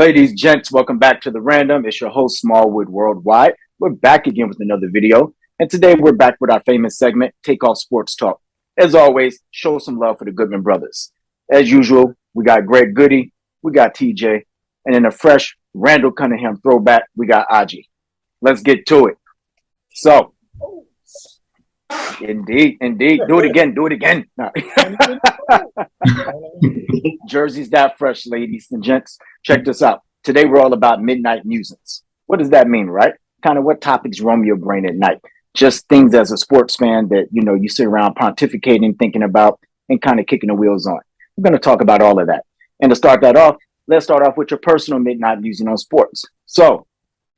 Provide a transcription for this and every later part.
Ladies, gents, welcome back to The Random. It's your host, Smallwood Worldwide. We're back again with another video. And today we're back with our famous segment, TakeOff Sports Talk. As always, show some love for the Goodman brothers. As usual, we got Greg Goody, we got TJ, and in a fresh Randall Cunningham throwback, we got Aji. Let's get to it. So, indeed. Do it again. No. Jersey's that fresh, ladies and gents. Check this out. Today we're all about midnight musings. What does that mean, right? Kind of what topics roam your brain at night? Just things as a sports fan that, you sit around pontificating, thinking about, and kind of kicking the wheels on. We're going to talk about all of that. And to start that off, let's start off with your personal midnight musing on sports. So,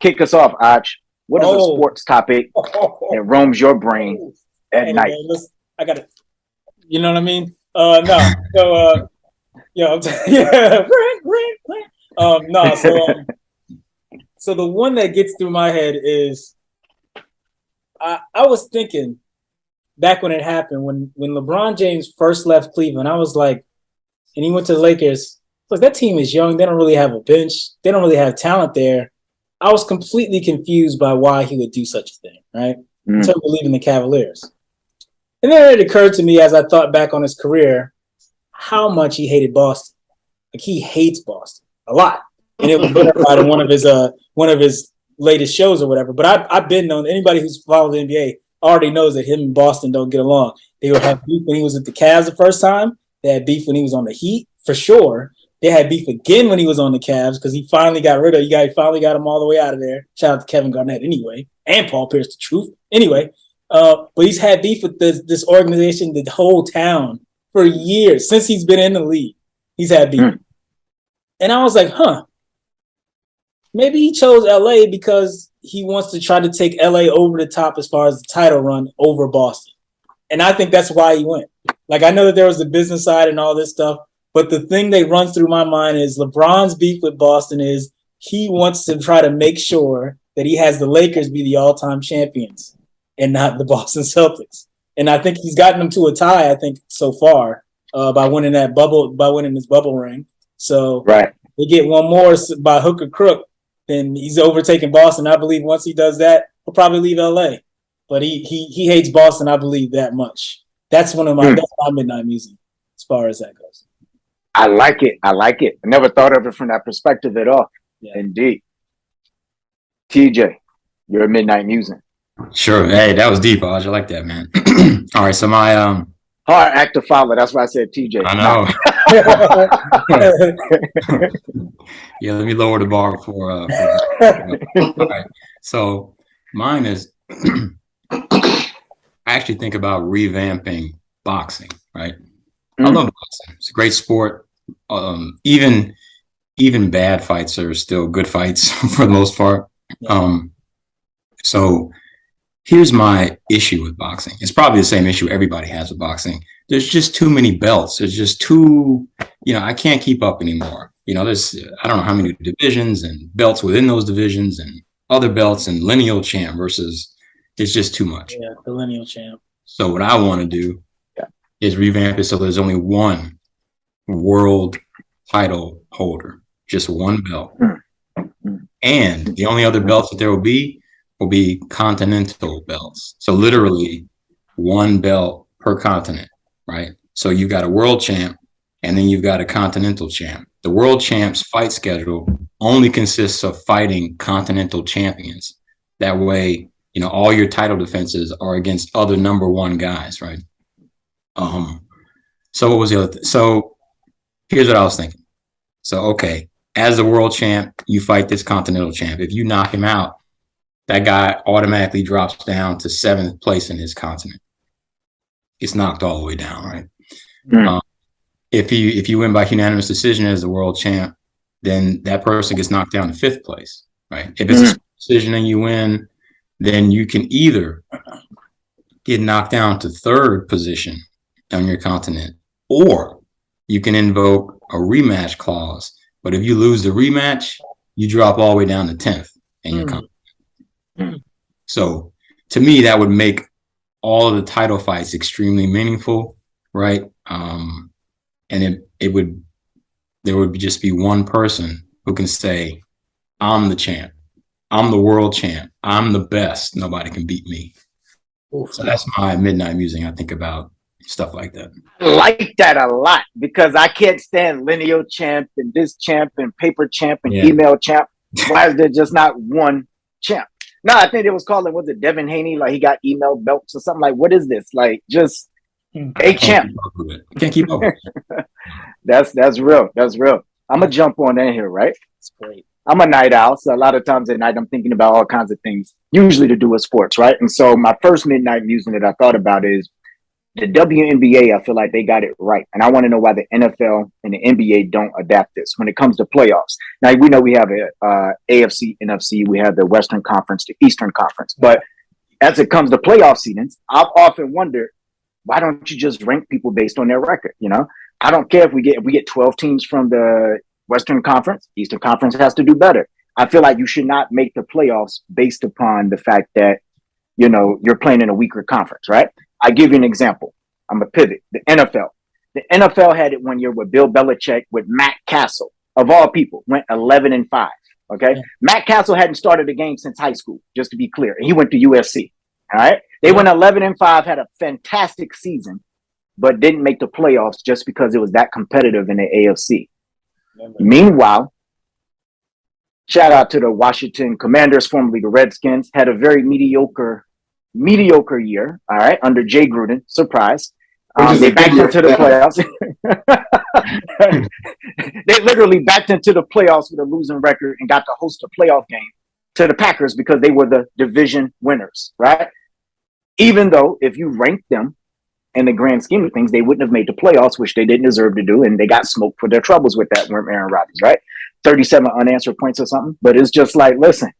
kick us off, Aj. What is a sports topic that roams your brain at night? Man, listen, I got it. You know what I mean? No. So, So the one that gets through my head is, I was thinking back when it happened, when LeBron James first left Cleveland, I was like, and he went to the Lakers. Look, that team is young. They don't really have a bench. They don't really have talent there. I was completely confused by why he would do such a thing, right? Until leaving the Cavaliers. And then it occurred to me as I thought back on his career, how much he hated Boston. Like, he hates Boston a lot. And it was verified in one of his latest shows or whatever. But I've been known, anybody who's followed the NBA already knows that him and Boston don't get along. They would have beef when he was at the Cavs the first time. They had beef when he was on the Heat, for sure. They had beef again when he was on the Cavs because he finally got rid of finally got him all the way out of there. Shout out to Kevin Garnett anyway, and Paul Pierce, the truth. Anyway, but he's had beef with this organization, the whole town, for years. Since he's been in the league, he's had beef. And I was like, maybe he chose LA because he wants to try to take LA over the top as far as the title run over Boston. And I think that's why he went. Like, I know that there was the business side and all this stuff, but the thing that runs through my mind is LeBron's beef with Boston is he wants to try to make sure that he has the Lakers be the all-time champions and not the Boston Celtics. And I think he's gotten them to a tie, I think, so far, by winning this bubble ring. So right. They get one more by hook or crook, then he's overtaking Boston. I believe once he does that, he'll probably leave LA. But he hates Boston, I believe, that much. That's that's my midnight music as far as that goes. I like it. I never thought of it from that perspective at all. Yeah. Indeed. TJ, you're a midnight musing. Sure. Hey, that was deep, Aj. I like that, man. All right, so my hard act to follow. That's why I said TJ. I know. Yeah, let me lower the bar before. All right. So mine is, I actually think about revamping boxing. Right. I love boxing. It's a great sport. Even bad fights are still good fights for the most part. So here's my issue with boxing. It's probably the same issue everybody has with boxing. There's just too many belts. There's just too, I can't keep up anymore. There's, I don't know how many divisions and belts within those divisions and other belts and lineal champ versus it's just too much. Yeah, the lineal champ. So what I want to do is revamp it so there's only one world title holder, just one belt. And the only other belts that there will be continental belts. So literally one belt per continent, right? So you've got a world champ and then you've got a continental champ. The world champ's fight schedule only consists of fighting continental champions. That way, all your title defenses are against other number one guys, right? So what was the other thing? So here's what I was thinking. So, okay, as the world champ, you fight this continental champ. If you knock him out, that guy automatically drops down to 7th place in his continent. It's knocked all the way down, right? If you win by unanimous decision as the world champ, then that person gets knocked down to 5th place, right? If it's a decision and you win, then you can either get knocked down to 3rd position on your continent, or you can invoke a rematch clause. But if you lose the rematch, you drop all the way down to 10th in your continent. So to me, that would make all of the title fights extremely meaningful, right? And there would just be one person who can say, I'm the champ. I'm the world champ. I'm the best. Nobody can beat me. Oof. So that's my midnight musing. I think about stuff like that. I like that a lot because I can't stand lineal champ and this champ and paper champ and email champ. Why is there just not one champ? No, I think it was called, was it Devin Haney? Like he got email belts or something. Like, what is this? Like, just a champ. Can't keep up with it. That's real. That's real. I'm gonna jump on in here, right? It's great. I'm a night owl, so a lot of times at night I'm thinking about all kinds of things, usually to do with sports, right? And so my first midnight musing that I thought about is the WNBA. I feel like they got it right, and I want to know why the NFL and the NBA don't adapt this when it comes to playoffs. Now we know we have a AFC, NFC, we have the Western Conference, the Eastern Conference, but as it comes to playoff seedings, I've often wondered, why don't you just rank people based on their record? You know, I don't care if we get 12 teams from the Western Conference, Eastern Conference has to do better. I feel like you should not make the playoffs based upon the fact that, you know, you're playing in a weaker conference, right? I give you an example. I'm a pivot. The NFL. The NFL had it one year with Bill Belichick with Matt Castle, of all people, went 11-5. Okay. Yeah. Matt Castle hadn't started a game since high school, just to be clear. And he went to USC. All right. They went 11-5, had a fantastic season, but didn't make the playoffs just because it was that competitive in the AFC. Meanwhile, shout out to the Washington Commanders, formerly the Redskins, had a very mediocre year, all right, under Jay Gruden. Surprise. They backed into the playoffs. They literally backed into the playoffs with a losing record and got to host a playoff game to the Packers because they were the division winners, right? Even though if you rank them in the grand scheme of things, they wouldn't have made the playoffs, which they didn't deserve to do, and they got smoked for their troubles with that, weren't Aaron Rodgers, right? 37 unanswered points or something. But it's just like, listen,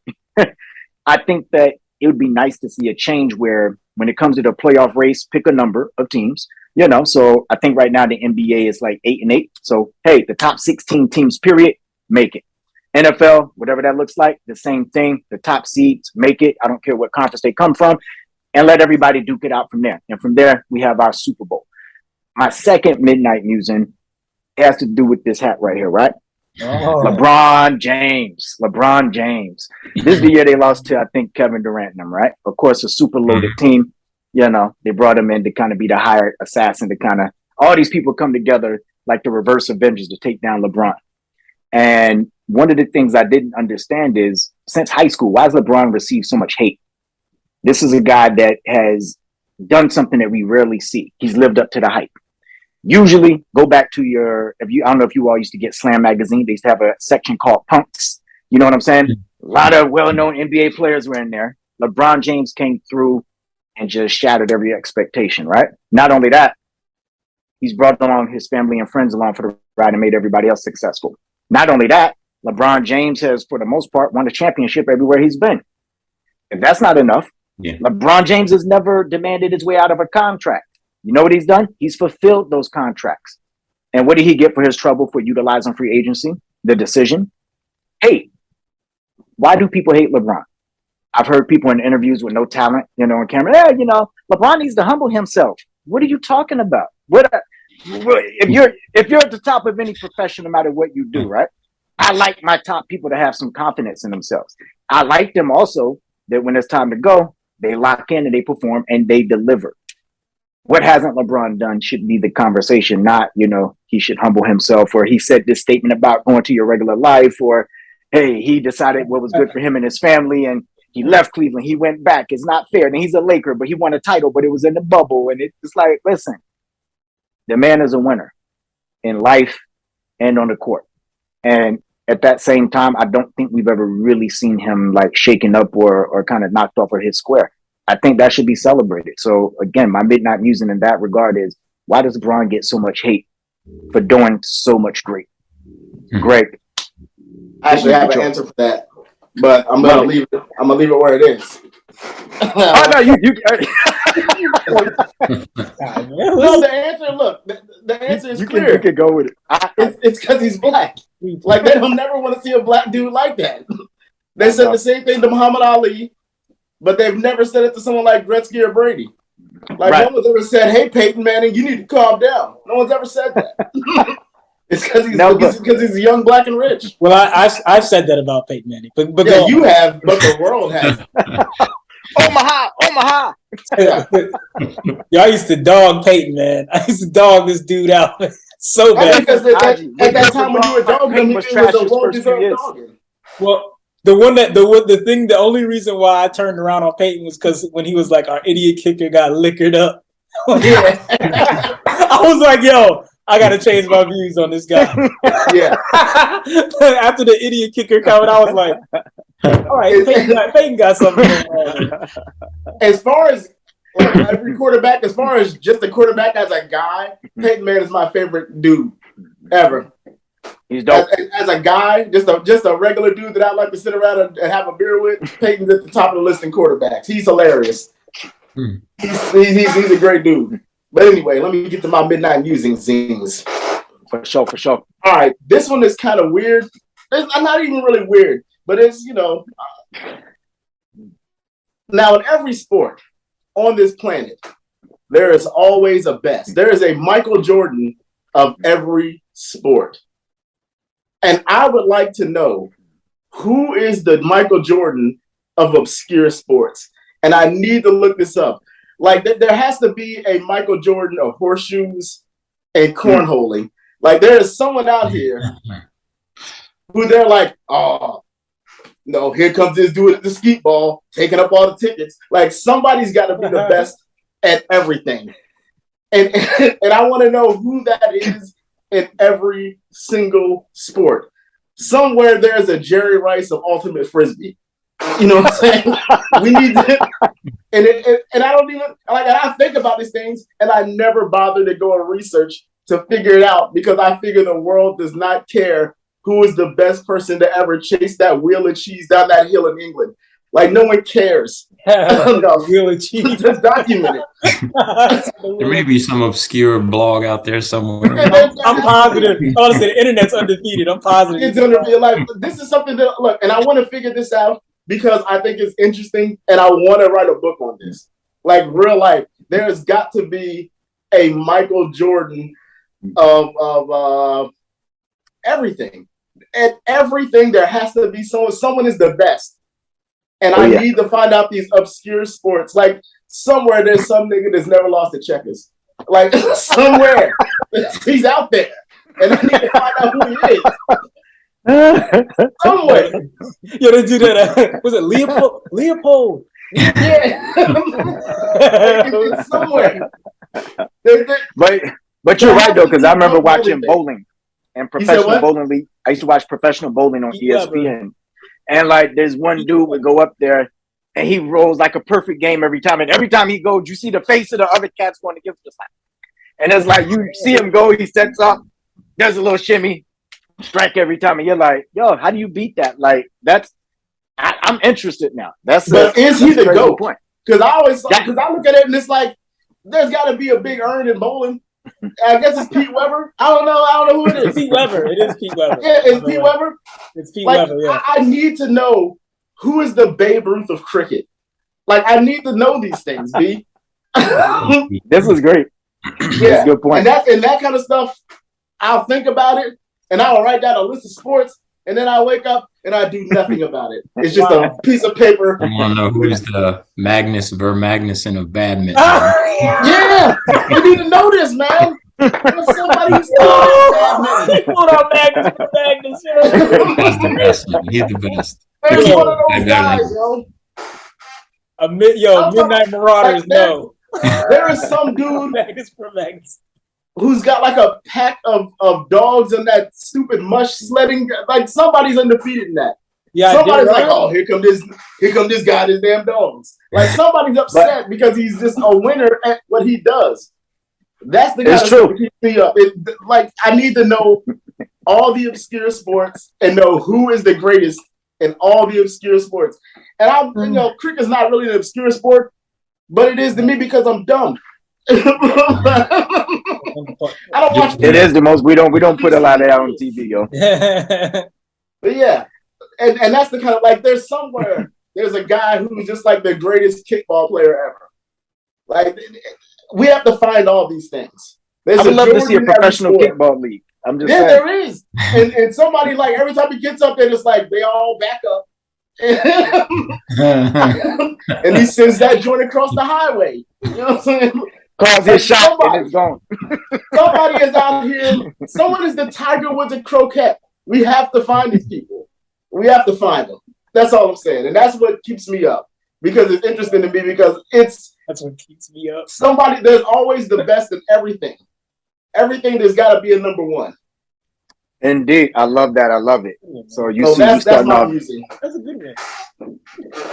I think that it would be nice to see a change where when it comes to the playoff race, pick a number of teams, you know. So I think right now the NBA is like 8-8. So, hey, the top 16 teams, period, make it. NFL, whatever that looks like, the same thing. The top seeds make it. I don't care what conference they come from. And let everybody duke it out from there. And from there, we have our Super Bowl. My second midnight musing has to do with this hat right here, right? Oh. LeBron James. This is the year they lost to, I think, Kevin Durant and them, right? Of course, a super loaded team. You know, they brought him in to kind of be the hired assassin to kind of, all these people come together like the reverse Avengers to take down LeBron. And one of the things I didn't understand is, since high school, why has LeBron received so much hate? This is a guy that has done something that we rarely see. He's lived up to the hype. Usually, go back to I don't know if you all used to get Slam magazine. They used to have a section called Punks. You know what I'm saying? A lot of well-known NBA players were in there. LeBron James came through and just shattered every expectation, right? Not only that, he's brought along his family and friends along for the ride and made everybody else successful. Not only that, LeBron James has, for the most part, won a championship everywhere he's been. If that's not enough, LeBron James has never demanded his way out of a contract. You know what he's done? He's fulfilled those contracts. And what did he get for his trouble for utilizing free agency? The decision. Hate. Why do people hate LeBron? I've heard people in interviews with no talent, you know, on camera. Yeah, you know, LeBron needs to humble himself. What are you talking about? If you're at the top of any profession, no matter what you do, right? I like my top people to have some confidence in themselves. I like them also that when it's time to go, they lock in and they perform and they deliver. What hasn't LeBron done should be the conversation, not, you know, he should humble himself, or he said this statement about going to your regular life, or, hey, he decided what was good for him and his family and he left Cleveland. He went back. It's not fair. And he's a Laker, but he won a title, but it was in the bubble. And it's like, listen, the man is a winner in life and on the court. And at that same time, I don't think we've ever really seen him like shaken up or kind of knocked off of his square. I think that should be celebrated. So again, my midnight musing in that regard is, why does LeBron get so much hate for doing so much great? Greg. I actually have an answer for that, but I'm gonna leave it. I'm gonna leave it where it is. Oh no, you no, the answer. Look, the answer is clear. You can go with it. It's because he's black. Like, they don't never want to see a black dude like that. They said the same thing to Muhammad Ali, but they've never said it to someone like Gretzky or Brady. Like, no one's ever said, "Hey, Peyton Manning, you need to calm down." No one's ever said that. It's because Never. he's young, black, and rich. Well, I've said that about Peyton Manning, but Yeah, you have, but the world hasn't. Omaha. Yeah. Yo, I used to dog Peyton, man. I used to dog this dude out so I bad. think at that time when you were dogging him, it was a well-deserved dogging. Well, the only reason why I turned around on Peyton was because when he was like, our idiot kicker got liquored up. Yeah. I was like, yo, I gotta change my views on this guy. Yeah. After the idiot kicker comment, I was like, all right, Peyton got something going on. As far as every quarterback, as far as just a quarterback as a guy, Peyton Manning is my favorite dude ever. He's dope. As a guy, just a regular dude that I like to sit around and have a beer with, Peyton's at the top of the list in quarterbacks. He's hilarious. He's a great dude. But anyway, let me get to my midnight musings. For sure. All right, this one is kind of weird. It's not even really weird, but it's, now in every sport on this planet, there is always a best. There is a Michael Jordan of every sport. And I would like to know, who is the Michael Jordan of obscure sports? And I need to look this up. Like, there has to be a Michael Jordan of horseshoes and cornholing. Like, there is someone out here who they're like, oh, no, here comes this dude at the skeet ball, taking up all the tickets. Like, somebody's got to be the best at everything. And I want to know who that is in every single sport. Somewhere there's a Jerry Rice of ultimate frisbee. You know what I'm saying? We need to, and I don't even like. I think about these things, and I never bother to go and research to figure it out because I figure the world does not care who is the best person to ever chase that wheel of cheese down that hill in England. Like, no one cares. Wheel of cheese. Just document it. There may be some obscure blog out there somewhere. I'm positive. Honestly, the internet's undefeated. I'm positive. It's gonna be like, this is something that, look, and I want to figure this out because I think it's interesting and I want to write a book on this. Like, real life, there's got to be a Michael Jordan of everything. And everything, there has to be someone is the best. And I need to find out these obscure sports. Like, somewhere there's some nigga that's never lost at checkers. Like, somewhere he's out there. And I need to find out who he is. Somewhere. Yeah, they do that. Was it Leopold? Yeah. Somewhere. But you're right, though, because I remember watching bowling and professional bowling league. I used to watch professional bowling on ESPN. And like, there's one dude would go up there and he rolls like a perfect game every time. And every time he goes, you see the face of the other cats going to give him just like, and it's like, you see him go, he sets up, does a little shimmy, strike every time. And you're like, yo, how do you beat that? Like, I'm interested now. But is he the GOAT? Because I look at it and it's like, there's got to be a big earn in bowling. I guess it's Pete Weber. I don't know who it is. Pete Weber. It is Pete Weber. Yeah, it's Pete Weber. It's Pete Weber, yeah. I need to know who is the Babe Ruth of cricket. Like, I need to know these things, B. This is great. Yeah, that's a good point. And that kind of stuff, I'll think about it, and I'll write down a list of sports, and then I wake up and I do nothing about it. It's just a piece of paper. I want to know who's the Magnus Magnuson of badminton. Yeah, you need to know this, man. There's somebody who's pulled out Magnus. He's the best. There's one of those guys, yo. Midnight Marauders, no. There is some dude Magnus. Who's got like a pack of dogs and that stupid mush sledding. Like, somebody's undefeated in that. Yeah, somebody's like, oh, here come this guy, this damn dogs. Like, somebody's upset because he's just a winner at what he does. That's the guy that keeps me up. Like, I need to know all the obscure sports and know who is the greatest in all the obscure sports. And cricket's not really an obscure sport, but it is to me because I'm dumb. I don't watch. It is the most. We don't put a lot of that on TV, yo. But yeah, and that's the kind of, like, there's a guy who's just like the greatest kickball player ever. Like, we have to find all these things. I would love to see a professional kickball league. I'm just Yeah, saying. there is. And somebody, like, every time he gets up there, it's like they all back up. And he sends that joint across the highway. You know what I'm saying? Calls his shot and it's gone. Somebody is out here. Someone is the Tiger Woods of croquet. We have to find these people. We have to find them. That's all I'm saying. And that's what keeps me up. Because it's interesting to me because that's what keeps me up. Somebody, there's always the best in everything. Everything there's got to be a number one. Indeed. I love that. I love it. So that's my music. That's a good one.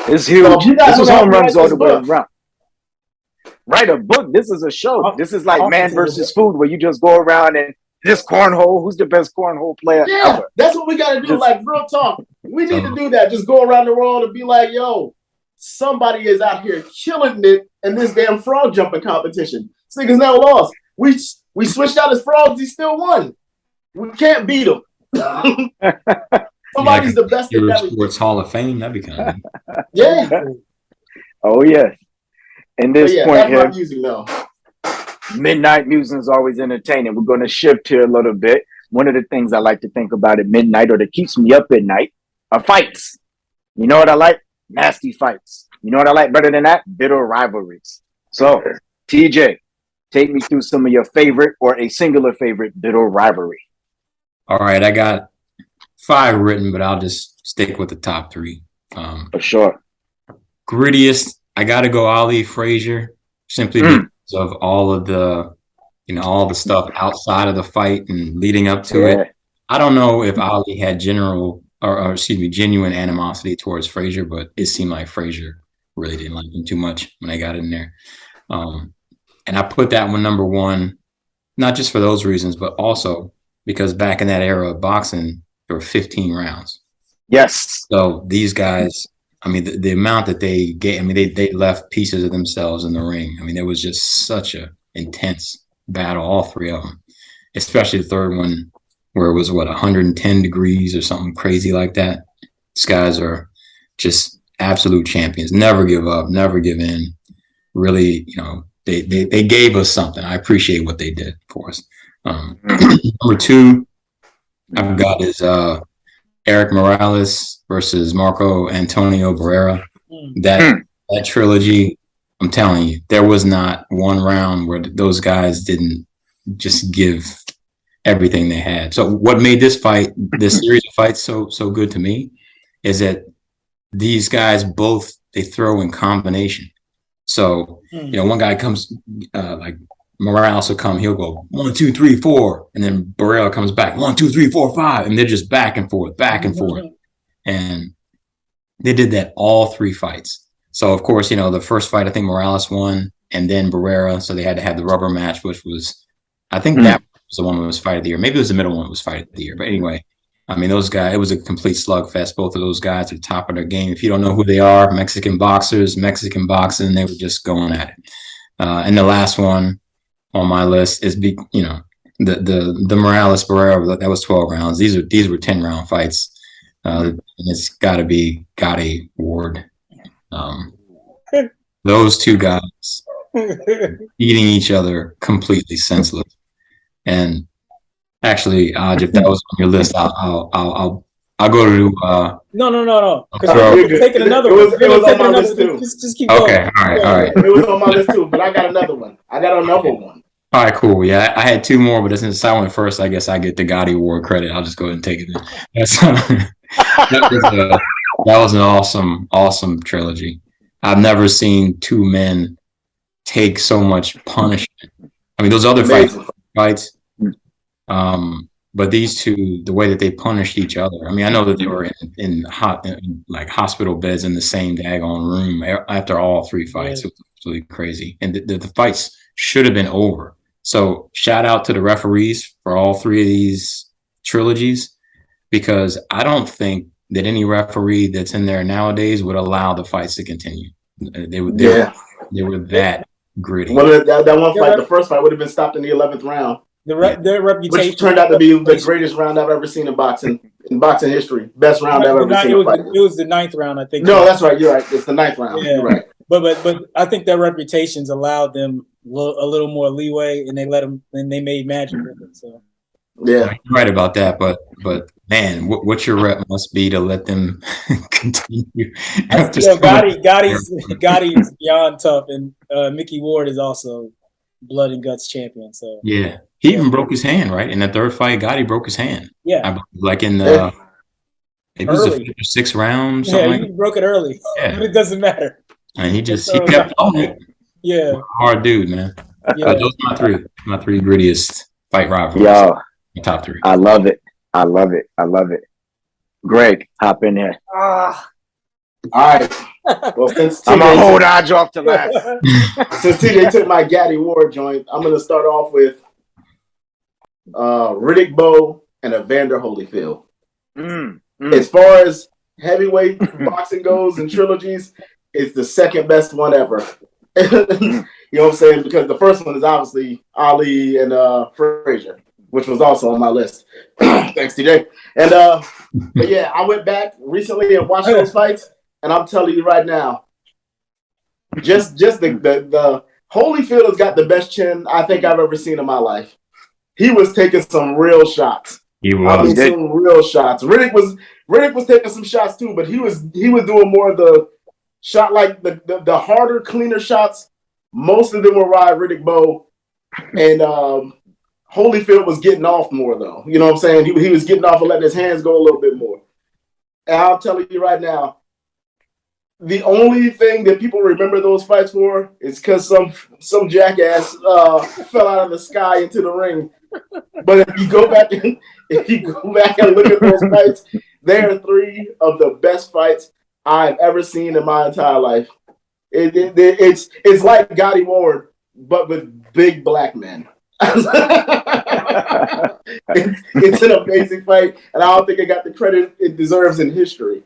It's huge. So this was home runs all the way around. Write a book. This is a show. This is like Man versus Food, where you just go around and just cornhole. Who's the best cornhole player ever? That's what we got to do. Like, real talk. We need to do that. Just go around the world and be like, yo, somebody is out here killing it in this damn frog jumping competition. This nigga's never lost. We switched out his frogs. He still won. We can't beat him. Somebody's the best in everything. Sports Hall of Fame. That'd be kind of yeah. Oh yeah. And this point here, my music, though. Midnight Musings is always entertaining. We're going to shift here a little bit. One of the things I like to think about at midnight, or that keeps me up at night, are fights. You know what I like? Nasty fights. You know what I like better than that? Bitter rivalries. So, TJ, take me through some of your favorite or a singular favorite bitter rivalry. All right, I got 5 written, but I'll just stick with the top 3. For sure. Grittiest, I got to go Ali Frazier, simply because of all of the, all the stuff outside of the fight and leading up to it. I don't know if Ali had genuine animosity towards Frazier, but it seemed like Frazier really didn't like him too much when I got in there. And I put that one number 1, not just for those reasons, but also because back in that era of boxing, there were 15 rounds. Yes. So these guys, the amount that they gave, they left pieces of themselves in the ring. There was just such a intense battle, all 3 of them, especially the third one where it was 110 degrees or something crazy like that. These guys are just absolute champions. Never give up, never give in. Really, they gave us something. I appreciate what they did for us. Number 2 I've got is Eric Morales versus Marco Antonio Barrera. That trilogy, I'm telling you, there was not one round where those guys didn't just give everything they had. So what made this series of fights so good to me is that these guys both, they throw in combination. So, one guy comes like Morales will come, he'll go 1, 2, 3, 4, and then Barrera comes back 1, 2, 3, 4, 5, and they're just back and forth. And they did that all 3 fights. So of course, the first fight, I think Morales won, and then Barrera. So they had to have the rubber match, which was, I think that was the one that was fight of the year. Maybe it was the middle one that was fight of the year. But anyway, those guys, it was a complete slugfest. Both of those guys are top of their game. If you don't know who they are, Mexican boxers, Mexican boxing, they were just going at it. And the last one on my list is, the Morales Barrera, that was 12 rounds. These were 10-round fights. And it's got to be Gotti Ward. Those 2 guys eating each other completely senseless. And actually, if that was on your list, I'll go to. No. Taking another one. It was on my list too. Just keep going. Okay, all right. It was on my list too, but I got another one. All right, cool. Yeah, I had 2 more, but since I went first, I guess I get the Gotti Award credit. I'll just go ahead and take it. That was an awesome trilogy. I've never seen 2 men take so much punishment. Those other fights, but these 2, the way that they punished each other. I know that they were in hospital beds in the same daggone room after all 3 fights. It was absolutely crazy, and the fights should have been over. So shout out to the referees for all 3 of these trilogies, because I don't think that any referee that's in there nowadays would allow the fights to continue. They were that gritty. Well, that one fight, the first fight, would have been stopped in the 11th round. Their reputation, which turned out to be the greatest round I've ever seen in boxing history. Best round I've ever seen. It was the 9th round, I think. No, that's right. You're right. It's the 9th round. Yeah. You're right. But I think their reputations allowed them a little more leeway, and they let them, and they made magic with it. So Yeah. You're right about that, but man, what your rep must be to let them continue. Gotti's beyond tough, and Mickey Ward is also blood and guts champion. So yeah, he even broke his hand, right? In the third fight, Gotti broke his hand. Yeah, I believe, like in the it was the 5th or 6th round. Yeah, he broke it early. Yeah, but it doesn't matter. And he kept on it. Yeah, hard dude, man. Yeah. Those are my three grittiest fight rivalries. Yo, top 3. I love it. Greg, hop in here. All right. Well, since I'm gonna hold odds off to last. Since TJ took my Gatti Ward joint, I'm gonna start off with Riddick Bowe and Evander Holyfield. As far as heavyweight boxing goes and trilogies, it's the second best one ever. You know what I'm saying? Because the first one is obviously Ali and Frazier, which was also on my list. Thanks, TJ. And but yeah, I went back recently and watched those fights, and I'm telling you right now, just the Holyfield has got the best chin I think I've ever seen in my life. He was taking some real shots. He was. I mean, some real shots. Riddick was taking some shots too, but he was doing more of the shot, like the harder, cleaner shots. Most of them were by Riddick Bowe, and Holyfield was getting off more though. You know what I'm saying? He was getting off and letting his hands go a little bit more. And I'm telling you right now, the only thing that people remember those fights for is because some jackass fell out of the sky into the ring. But if you go back and look at those fights, they are 3 of the best fights I've ever seen in my entire life. It's like Gotti Ward, but with big black men. It's an amazing fight, and I don't think it got the credit it deserves in history.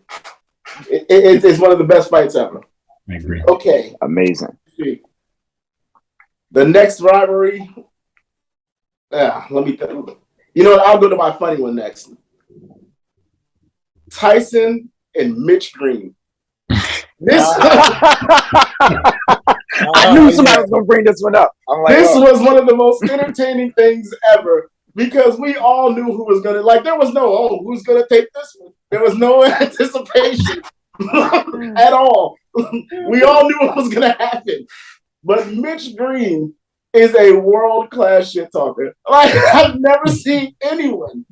It's one of the best fights ever. I agree. Okay. Amazing. The next rivalry. Let me think. You know what? I'll go to my funny one next. Tyson and Mitch Green. I knew somebody was going to bring this one up. This was one of the most entertaining things ever because we all knew who was going to, like, there was no, who's going to take this one? There was no anticipation at all. We all knew what was going to happen. But Mitch Green is a world-class shit talker. Like, I've never seen anyone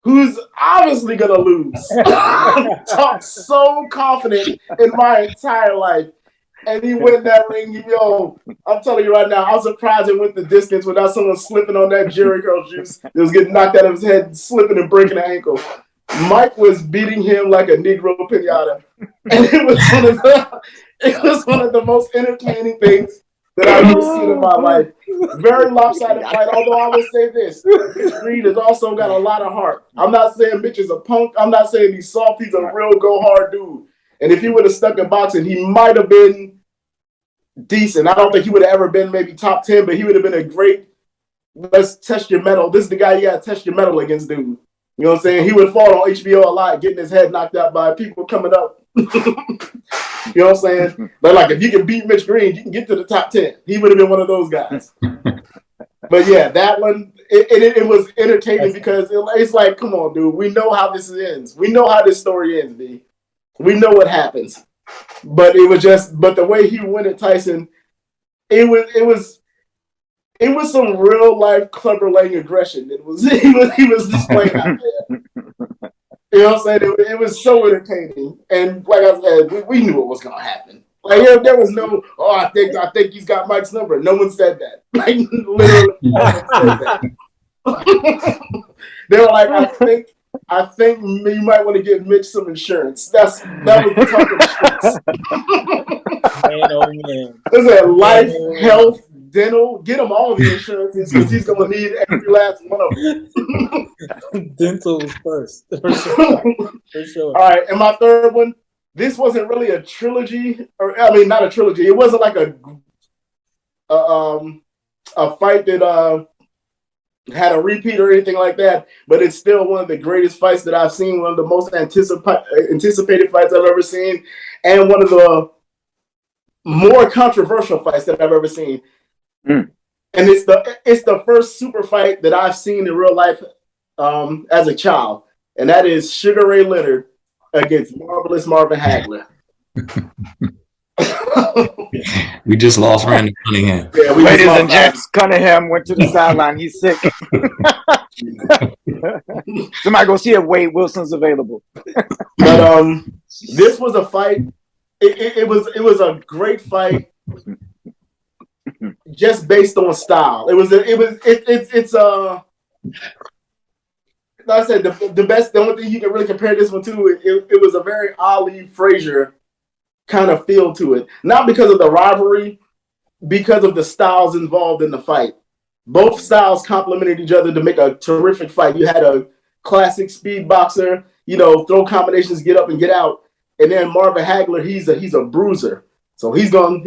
who's obviously going to lose talk so confident in my entire life. And he went in that ring. I'm telling you right now, I'm surprised it went the distance without someone slipping on that Jerry curl juice that was getting knocked out of his head, slipping and breaking an ankle. Mike was beating him like a Negro pinata. And it was one of the most entertaining things that I've ever seen in my life. Very lopsided fight, although I will say this. Mitch Green has also got a lot of heart. I'm not saying Mitch is a punk. I'm not saying he's soft. He's a real go-hard dude. And if he would have stuck in boxing, he might have been decent. I don't think he would have ever been maybe top 10, but he would have been a great, let's test your metal. This is the guy you got to test your metal against, dude. You know what I'm saying? He would have fought on HBO a lot, getting his head knocked out by people coming up. You know what I'm saying? But like, if you can beat Mitch Green, you can get to the top 10. He would have been one of those guys. But yeah, that one, it was entertaining because it's like, come on, dude. We know how this ends. We know how this story ends, B. We know what happens. But the way he went at Tyson, it was some real life Clubber Lang aggression. He was displaying out there. You know what I'm saying? It was so entertaining. And like I said, we knew what was gonna happen. Like there was no, I think he's got Mike's number. No one said that. Like literally no one said that. They were like, I think you might want to give Mitch some insurance. That was the talk of the streets. Man, oh man. Is that life, health, dental? Get him all the insurances because he's going to need every last one of them. Dental is first. For sure. All right, and my third one, this wasn't really a trilogy. Not a trilogy. It wasn't like a fight that had a repeat or anything like that, but it's still one of the greatest fights that I've seen, one of the most anticipated fights I've ever seen, and one of the more controversial fights that I've ever seen. And it's the first super fight that I've seen in real life as a child, and that is Sugar Ray Leonard against Marvelous Marvin Hagler. We just lost Randy Cunningham. Yeah, ladies and gents, Cunningham went to the sideline. He's sick. Somebody go see if Wade Wilson's available. But this was a fight. It was a great fight, just based on style. It's like I said, the only thing you can really compare this one to, it was a very Ali Frazier kind of feel to it. Not because of the rivalry, because of the styles involved in the fight. Both styles complemented each other to make a terrific fight. You had a classic speed boxer, throw combinations, get up and get out. And then Marvin Hagler, he's a bruiser. So he's going,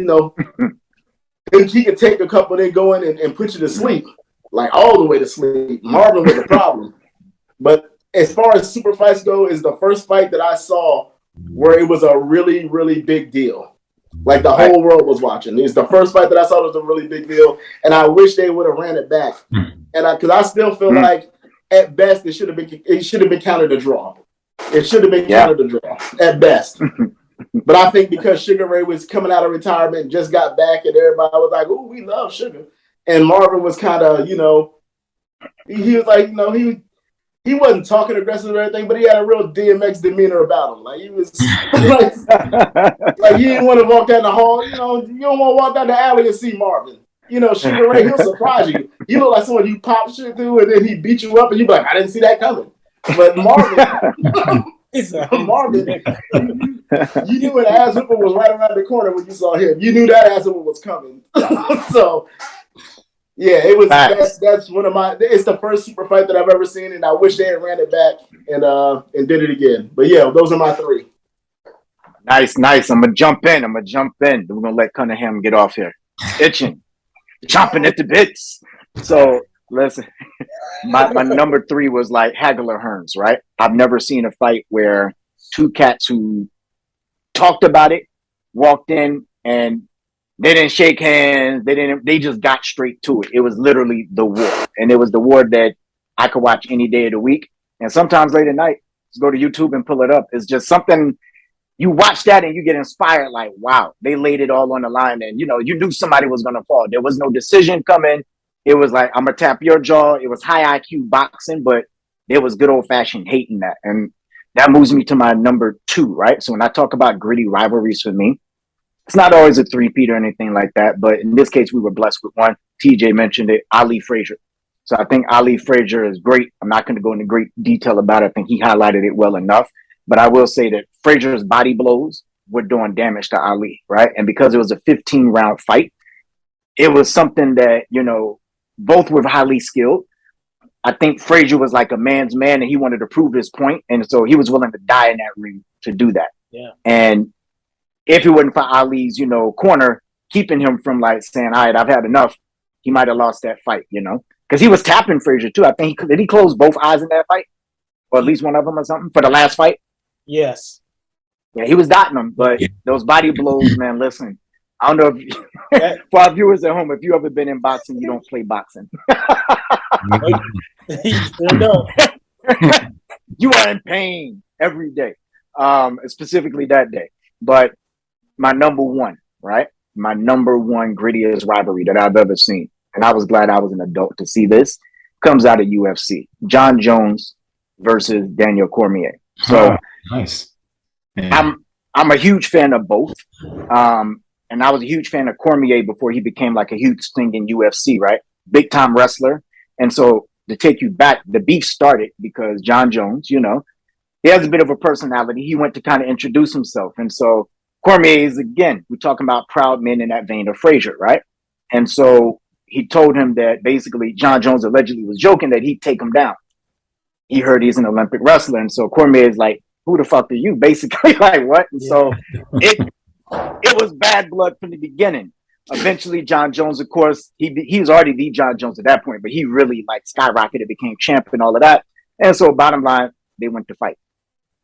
he could take a couple, then go in and put you to sleep, like all the way to sleep. Marvin was a problem. But as far as super fights go, is the first fight that I saw where it was a really, really big deal. Like the whole world was watching. It's the first fight that I saw was a really big deal. And I wish they would have ran it back. And because I still feel like at best it should have been counted a draw. It should have been counted a draw at best. But I think because Sugar Ray was coming out of retirement and just got back, and everybody was like, "Ooh, we love Sugar," and Marvin was kind of, he was like, he wasn't talking aggressive or anything, but he had a real DMX demeanor about him. Like he was like you didn't want to walk down the hall. You don't want to walk down the alley and see Marvin. Sugar Ray, he'll surprise you. You look like someone you pop shit through, and then he beat you up, and you be like, "I didn't see that coming." But Marvin, you knew an ass whooping was right around the corner when you saw him. You knew that ass whooping was coming. So, yeah, it was. That's one of my. It's the first super fight that I've ever seen, and I wish they had ran it back and did it again. But yeah, those are my three. Nice. I'm gonna jump in. We're gonna let Cunningham get off here. Itching, chomping at the bits. So listen. My number 3 was like Hagler Hearns, right? I've never seen a fight where two cats who talked about it, walked in, and they didn't shake hands. They just got straight to it. It was literally the war. And it was the war that I could watch any day of the week. And sometimes late at night, just go to YouTube and pull it up. It's just something, you watch that and you get inspired, like, wow, they laid it all on the line. And, you knew somebody was going to fall. There was no decision coming. It was like, I'm going to tap your jaw. It was high IQ boxing, but there was good old fashioned hate in that. And that moves me to my number 2, right? So when I talk about gritty rivalries for me, it's not always a three-peat or anything like that. But in this case, we were blessed with one. TJ mentioned it, Ali Frazier. So I think Ali Frazier is great. I'm not going to go into great detail about it. I think he highlighted it well enough. But I will say that Frazier's body blows were doing damage to Ali, right? And because it was a 15-round fight, it was something that, both were highly skilled. I think Frazier was like a man's man and he wanted to prove his point. And so he was willing to die in that ring to do that. Yeah. And if it wasn't for Ali's, corner, keeping him from like saying, all right, I've had enough, he might have lost that fight, because he was tapping Frazier too. I think did he close both eyes in that fight? Or at least one of them or something for the last fight? Yes. Yeah, he was dotting them, but those body blows, man, listen. I don't know if for our viewers at home, if you ever been in boxing, you don't play boxing. You are in pain every day, specifically that day. But my number 1, right? My number 1 grittiest rivalry that I've ever seen, and I was glad I was an adult to see this, comes out of UFC. John Jones versus Daniel Cormier. So nice. Yeah. I'm a huge fan of both. And I was a huge fan of Cormier before he became like a huge thing in UFC, right? Big time wrestler. And so to take you back, the beef started because John Jones, he has a bit of a personality. He went to kind of introduce himself. And so Cormier is, again, we're talking about proud men in that vein of Frazier, right? And so he told him that basically John Jones allegedly was joking that he'd take him down. He heard he's an Olympic wrestler. And so Cormier is like, who the fuck are you? Basically, like, what? And so it was bad blood from the beginning. Eventually, John Jones, of course, he was already the John Jones at that point, but he really like skyrocketed, became champ and all of that. And so bottom line, they went to fight.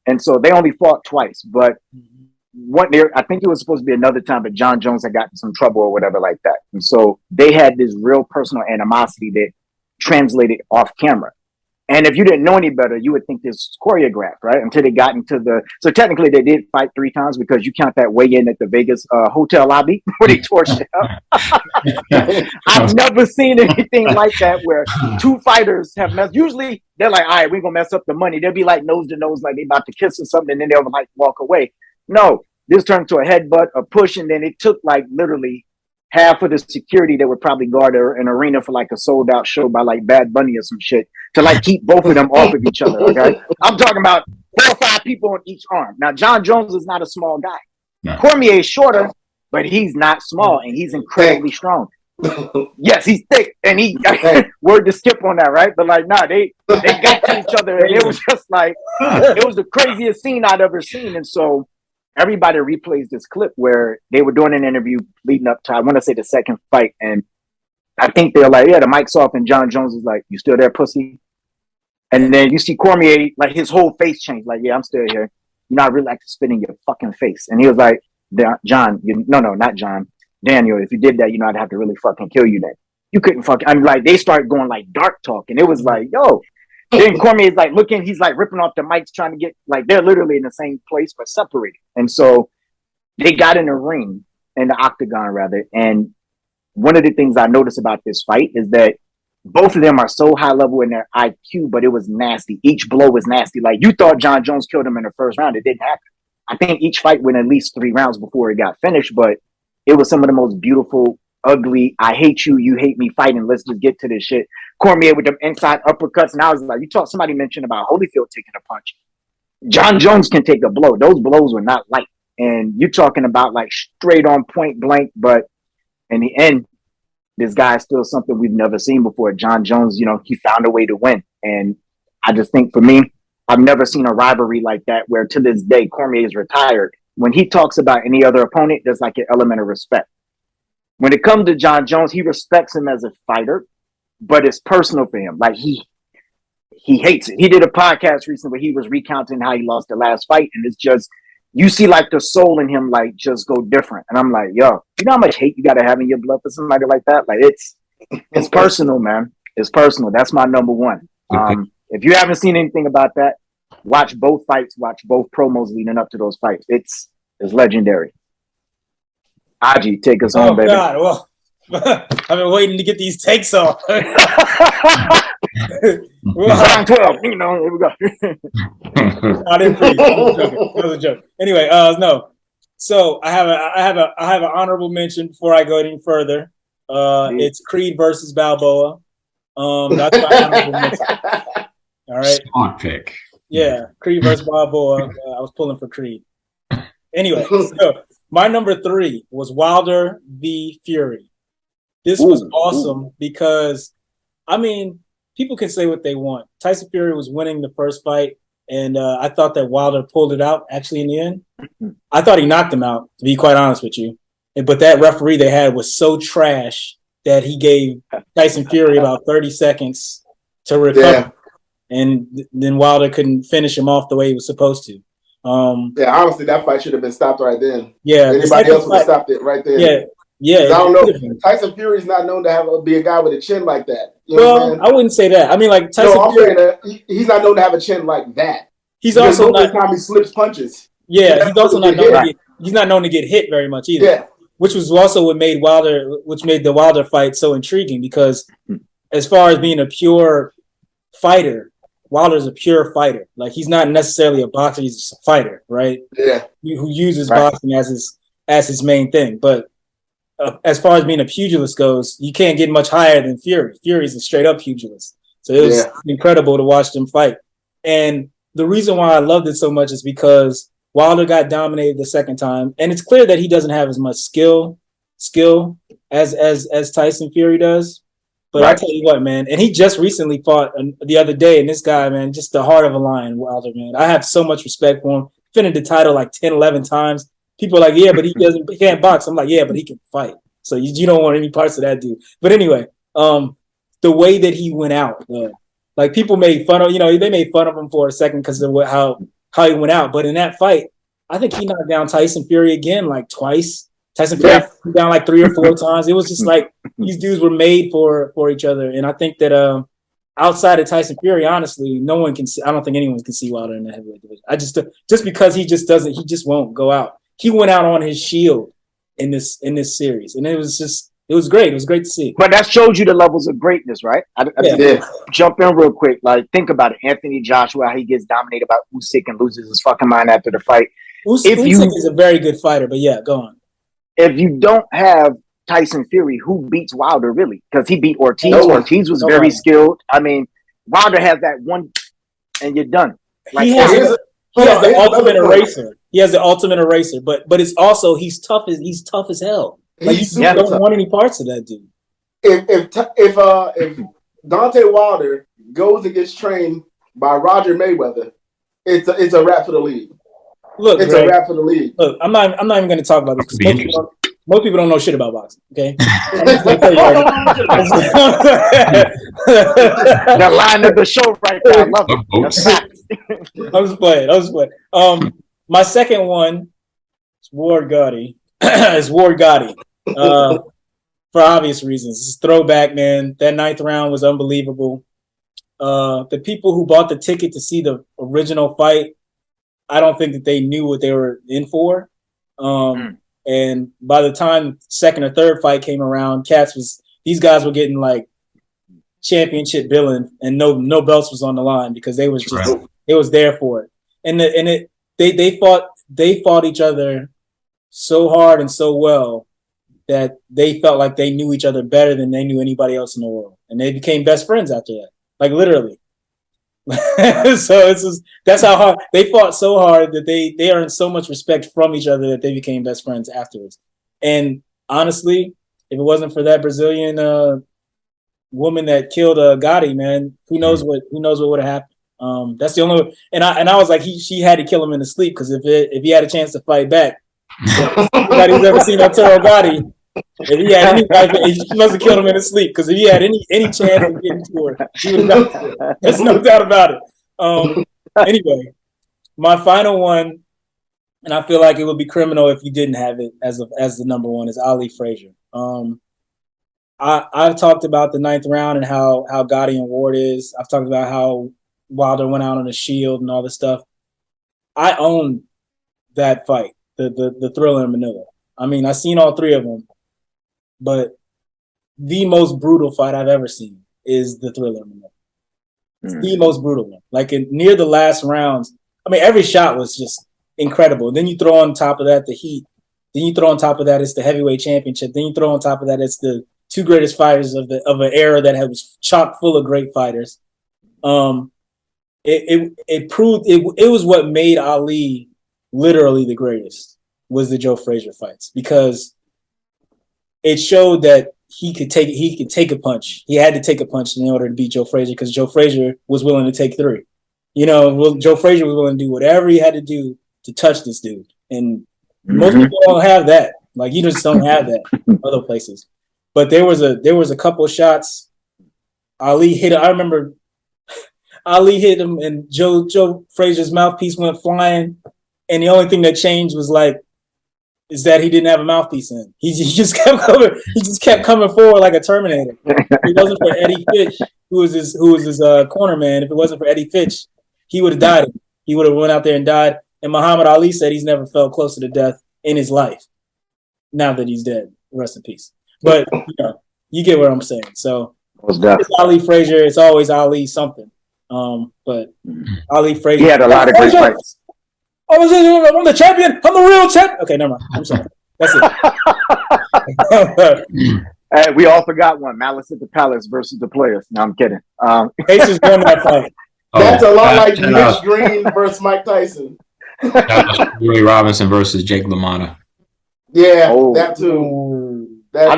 And so they only fought twice, but I think it was supposed to be another time, but John Jones had gotten some trouble or whatever like that. And so they had this real personal animosity that translated off camera. And if you didn't know any better, you would think this was choreographed, right? Until they got into so technically they did fight 3 times because you count that weigh-in at the Vegas hotel lobby where they tore shit up. I've never seen anything like that where 2 fighters have messed. Usually they're like, all right, we're going to mess up the money. They'll be like nose to nose, like they about to kiss or something. And then they'll like walk away. No, this turned to a headbutt, a push. And then it took like literally half of the security that would probably guard an arena for like a sold out show by like Bad Bunny or some shit to like keep both of them off of each other. Okay. I'm talking about 4 or 5 people on each arm. Now, John Jones is not a small guy. No. Cormier is shorter, but he's not small and he's incredibly strong. Yes, he's thick and he word to skip on that, right? But like, nah, they got to each other and it was just like, it was the craziest scene I'd ever seen. And so everybody replays this clip where they were doing an interview leading up to, I want to say the second fight. And I think they're like, yeah, the mic's off. And John Jones is like, you still there, pussy? And then you see Cormier, like his whole face changed. Like, yeah, I'm still here. You know, I really like to spit in your fucking face. And he was like, John, no, not John. Daniel, if you did that, you know, I'd have to really fucking kill you then. You couldn't fucking, I mean, like, they started going like dark talk. And it was like, yo. Then Cormier's like looking, he's like ripping off the mics, trying to get, like, they're literally in the same place, but separated. And so they got in the ring, in the octagon rather. And one of the things I noticed about this fight is that both of them are so high level in their IQ, but it was nasty. Each blow was nasty. Like, you thought John Jones killed him in the first round. It didn't happen. I think each fight went at least 3 rounds before it got finished, but it was some of the most beautiful, ugly, I hate you, you hate me fighting. Let's just get to this shit. Cormier with them inside uppercuts. And I was like, somebody mentioned about Holyfield taking a punch. John Jones can take a blow. Those blows were not light. And you're talking about like straight on point blank, but in the end, this guy is still something we've never seen before. John Jones, you know, he found a way to win. And I just think for me, I've never seen a rivalry like that where to this day, Cormier is retired. When he talks about any other opponent, there's like an element of respect. When it comes to John Jones, he respects him as a fighter, but it's personal for him. Like he hates it. He did a podcast recently where he was recounting how he lost the last fight. And it's just, you see like the soul in him, like just go different. And I'm like, yo, you know how much hate you got to have in your blood for somebody like that? Like it's personal, man. It's personal. That's my number one. If you haven't seen anything about that, watch both fights, watch both promos leading up to those fights. It's legendary. Aji, take us home, baby. God, well, I've been waiting to get these takes off. Round 12, you know, here we go. I didn't preach. That was a joke. Anyway, no. So I have an honorable mention before I go any further. It's Creed versus Balboa. That's my honorable mention. All right. Smart pick. Yeah, Creed versus Balboa. I was pulling for Creed. Anyway, so my number 3 was Wilder v. Fury. This was awesome because, I mean, people can say what they want. Tyson Fury was winning the first fight, and I thought that Wilder pulled it out, actually, in the end. I thought he knocked him out, to be quite honest with you. But that referee they had was so trash that he gave Tyson Fury about 30 seconds to recover. Yeah. And then Wilder couldn't finish him off the way he was supposed to. Yeah, honestly, that fight should have been stopped right then. Yeah, anybody else would have stopped it right there. Yeah. I don't know. Tyson Fury's not known to be a guy with a chin like that. You know I wouldn't say that. I mean, like Tyson Fury, saying that he's not known to have a chin like that. He's also not. Time he slips punches. Yeah, he's also not known. He's not known to get hit very much either. Yeah, which was also what made the Wilder fight so intriguing because, as far as being a pure fighter. Wilder's a pure fighter. Like he's not necessarily a boxer; he's just a fighter, right? Yeah. Who uses boxing as his main thing. But as far as being a pugilist goes, you can't get much higher than Fury. Fury's a straight up pugilist. So it was incredible to watch them fight. And the reason why I loved it so much is because Wilder got dominated the second time, and it's clear that he doesn't have as much skill as Tyson Fury does. But I'll tell you what, man, and he just recently fought the other day, and this guy, man, just the heart of a lion, Wilder, man. I have so much respect for him. Defended the title like 10, 11 times. People are like, yeah, but he can't box. I'm like, yeah, but he can fight. So you don't want any parts of that dude. But anyway, the way that he went out, like people made fun of, they made fun of him for a second because of how he went out. But in that fight, I think he knocked down Tyson Fury again like twice. Tyson Fury down like 3 or 4 times. It was just like these dudes were made for each other. And I think that outside of Tyson Fury, honestly, no one can see. I don't think anyone can see Wilder in the heavyweight division. Just because he just won't go out. He went out on his shield in this series, and it was great. It was great to see. But that shows you the levels of greatness, right? I jump in real quick. Like, think about it. Anthony Joshua, how he gets dominated by Usyk and loses his fucking mind after the fight. Usyk is a very good fighter, but yeah, go on. If you don't have Tyson Fury, who beats Wilder really? Because he beat Ortiz. Ortiz was very skilled. I mean, Wilder has that one, and you're done. Like, he has the ultimate eraser. He has the ultimate eraser, but it's also he's tough as hell. Like, you don't want any parts of that dude. If Deontay Wilder goes and gets trained by Roger Mayweather, it's a wrap for the league. Look, it's Greg, a wrap for the league. Look, I'm not even going to talk about this because most people don't know shit about boxing. Okay, the line of the show right there. I love it. I was playing. My second one is Ward Gotti. For obvious reasons. It's a throwback, man. That 9th round was unbelievable. The people who bought the ticket to see the original fight, I don't think that they knew what they were in for. And by the time second or third fight came around, these guys were getting like championship billing, and no belts was on the line because they was there for it. And they fought each other so hard and so well that they felt like they knew each other better than they knew anybody else in the world, and they became best friends after that. Like, literally. So that's how hard they fought, so hard that they earned so much respect from each other that they became best friends afterwards. And honestly, if it wasn't for that Brazilian woman that killed Gotti, man, who knows what would have happened. That's the only. And I was like, she had to kill him in his sleep, because if he had a chance to fight back, anybody who's ever seen Arturo Gotti, if he had any life, he must have killed him in his sleep, because if he had any chance of getting to her, he would have done it. There's no doubt about it. Anyway, my final one, and I feel like it would be criminal if you didn't have it as the number one, is Ali Frazier. I've talked about the 9th round and how Gotti and Ward is. I've talked about how Wilder went out on a shield and all this stuff. I own that fight, the Thriller in Manila. I mean, I've seen all three of them, but the most brutal fight I've ever seen is the Thriller in Manila. It's the most brutal one. Like, near the last rounds, I mean, every shot was just incredible. Then you throw on top of that the heat. Then you throw on top of that it's the heavyweight championship. Then you throw on top of that it's the two greatest fighters of an era that was chock full of great fighters. It proved it was what made Ali literally the greatest, was the Joe Frazier fights, because it showed that he could take a punch. He had to take a punch in order to beat Joe Frazier, because Joe Frazier was willing to take 3. Joe Frazier was willing to do whatever he had to do to touch this dude. And most people don't have that. Like, you just don't have that other places. But there was a couple of shots Ali hit. I remember Ali hit him, and Joe Frazier's mouthpiece went flying, and the only thing that changed is that he didn't have a mouthpiece in. He just kept coming. He just kept coming forward like a Terminator. If it wasn't for Eddie Fitch, who was his corner man, if it wasn't for Eddie Fitch, he would have died. He would have went out there and died. And Muhammad Ali said he's never felt closer to death in his life. Now that he's dead, rest in peace. But you get what I'm saying. So it's Ali Frazier. It's always Ali something. But Ali Frazier. He had a lot of great fights. I'm the champion. I'm the real champion. Okay, never mind. I'm sorry. That's it. Hey, we all forgot one. Malice at the Palace versus the Players. No, I'm kidding. Cases won that fight. That's a lot like Mitch Green versus Mike Tyson. Willie Robinson versus Jake LaMotta. Yeah, that too. I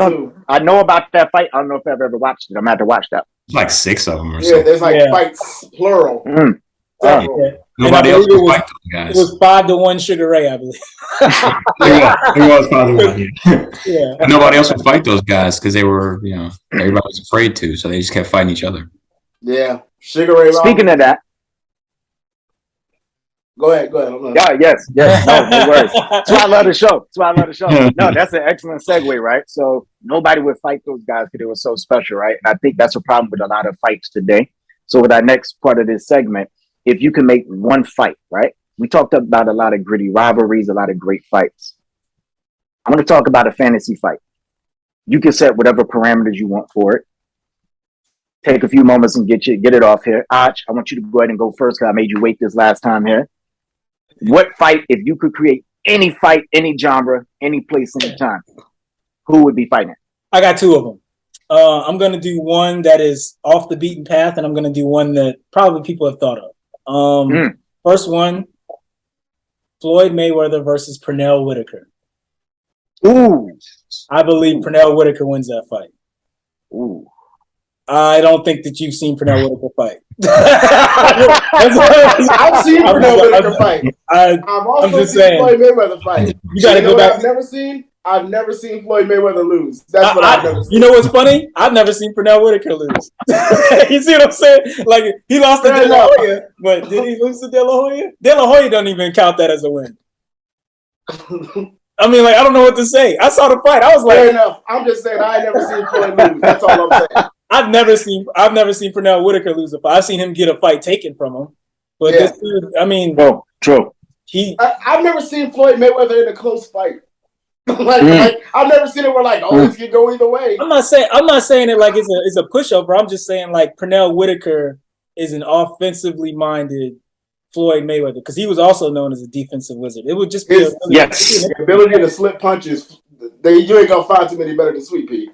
know about that fight. I don't know if I've ever watched it. I'm gonna have to watch that. It's like 6 of them or something. Yeah, there's fights plural. Nobody else could fight those guys. It was 5-1 Sugar Ray, I believe. It was 5-1. Yeah. And nobody else would fight those guys because they were, everybody was afraid to, so they just kept fighting each other. Yeah, Sugar Ray. Speaking of that, go ahead. Yes. No worries. That's why I love the show. No, that's an excellent segue, right? So nobody would fight those guys because it was so special, right? And I think that's a problem with a lot of fights today. So with our next part of this segment, if you can make one fight, right? We talked about a lot of gritty rivalries, a lot of great fights. I'm going to talk about a fantasy fight. You can set whatever parameters you want for it. Take a few moments and get it off here. Aj, I want you to go ahead and go first because I made you wait this last time here. What fight, if you could create any fight, any genre, any place, any time, who would be fighting? I got two of them. I'm going to do one that is off the beaten path, and I'm going to do one that probably people have thought of. First one, Floyd Mayweather versus Pernell Whitaker. Ooh. I believe Pernell Whitaker wins that fight. Ooh. I don't think that you've seen Pernell Whitaker fight. I've seen Pernell Whitaker fight. I've also seen Floyd Mayweather fight. You got to go back. I've never seen Floyd Mayweather lose. That's what I've never seen. You know what's funny? I've never seen Pernell Whitaker lose. You see what I'm saying? Like, he lost to De La Hoya, but did he lose to De La Hoya? De La Hoya don't even count that as a win. I mean, like, I don't know what to say. I saw the fight. I was like, fair enough. I'm just saying I ain't never seen Floyd lose. That's all I'm saying. I've never seen Pernell Whitaker lose a fight. I've seen him get a fight taken from him. But this dude, I mean, true. I've never seen Floyd Mayweather in a close fight. like I've never seen it where this can go either way. I'm not saying it like it's a pushover. I'm just saying like Pernell Whitaker is an offensively minded Floyd Mayweather because he was also known as a defensive wizard. It would just be the ability to slip punches. You ain't gonna find too many better than Sweet Pea.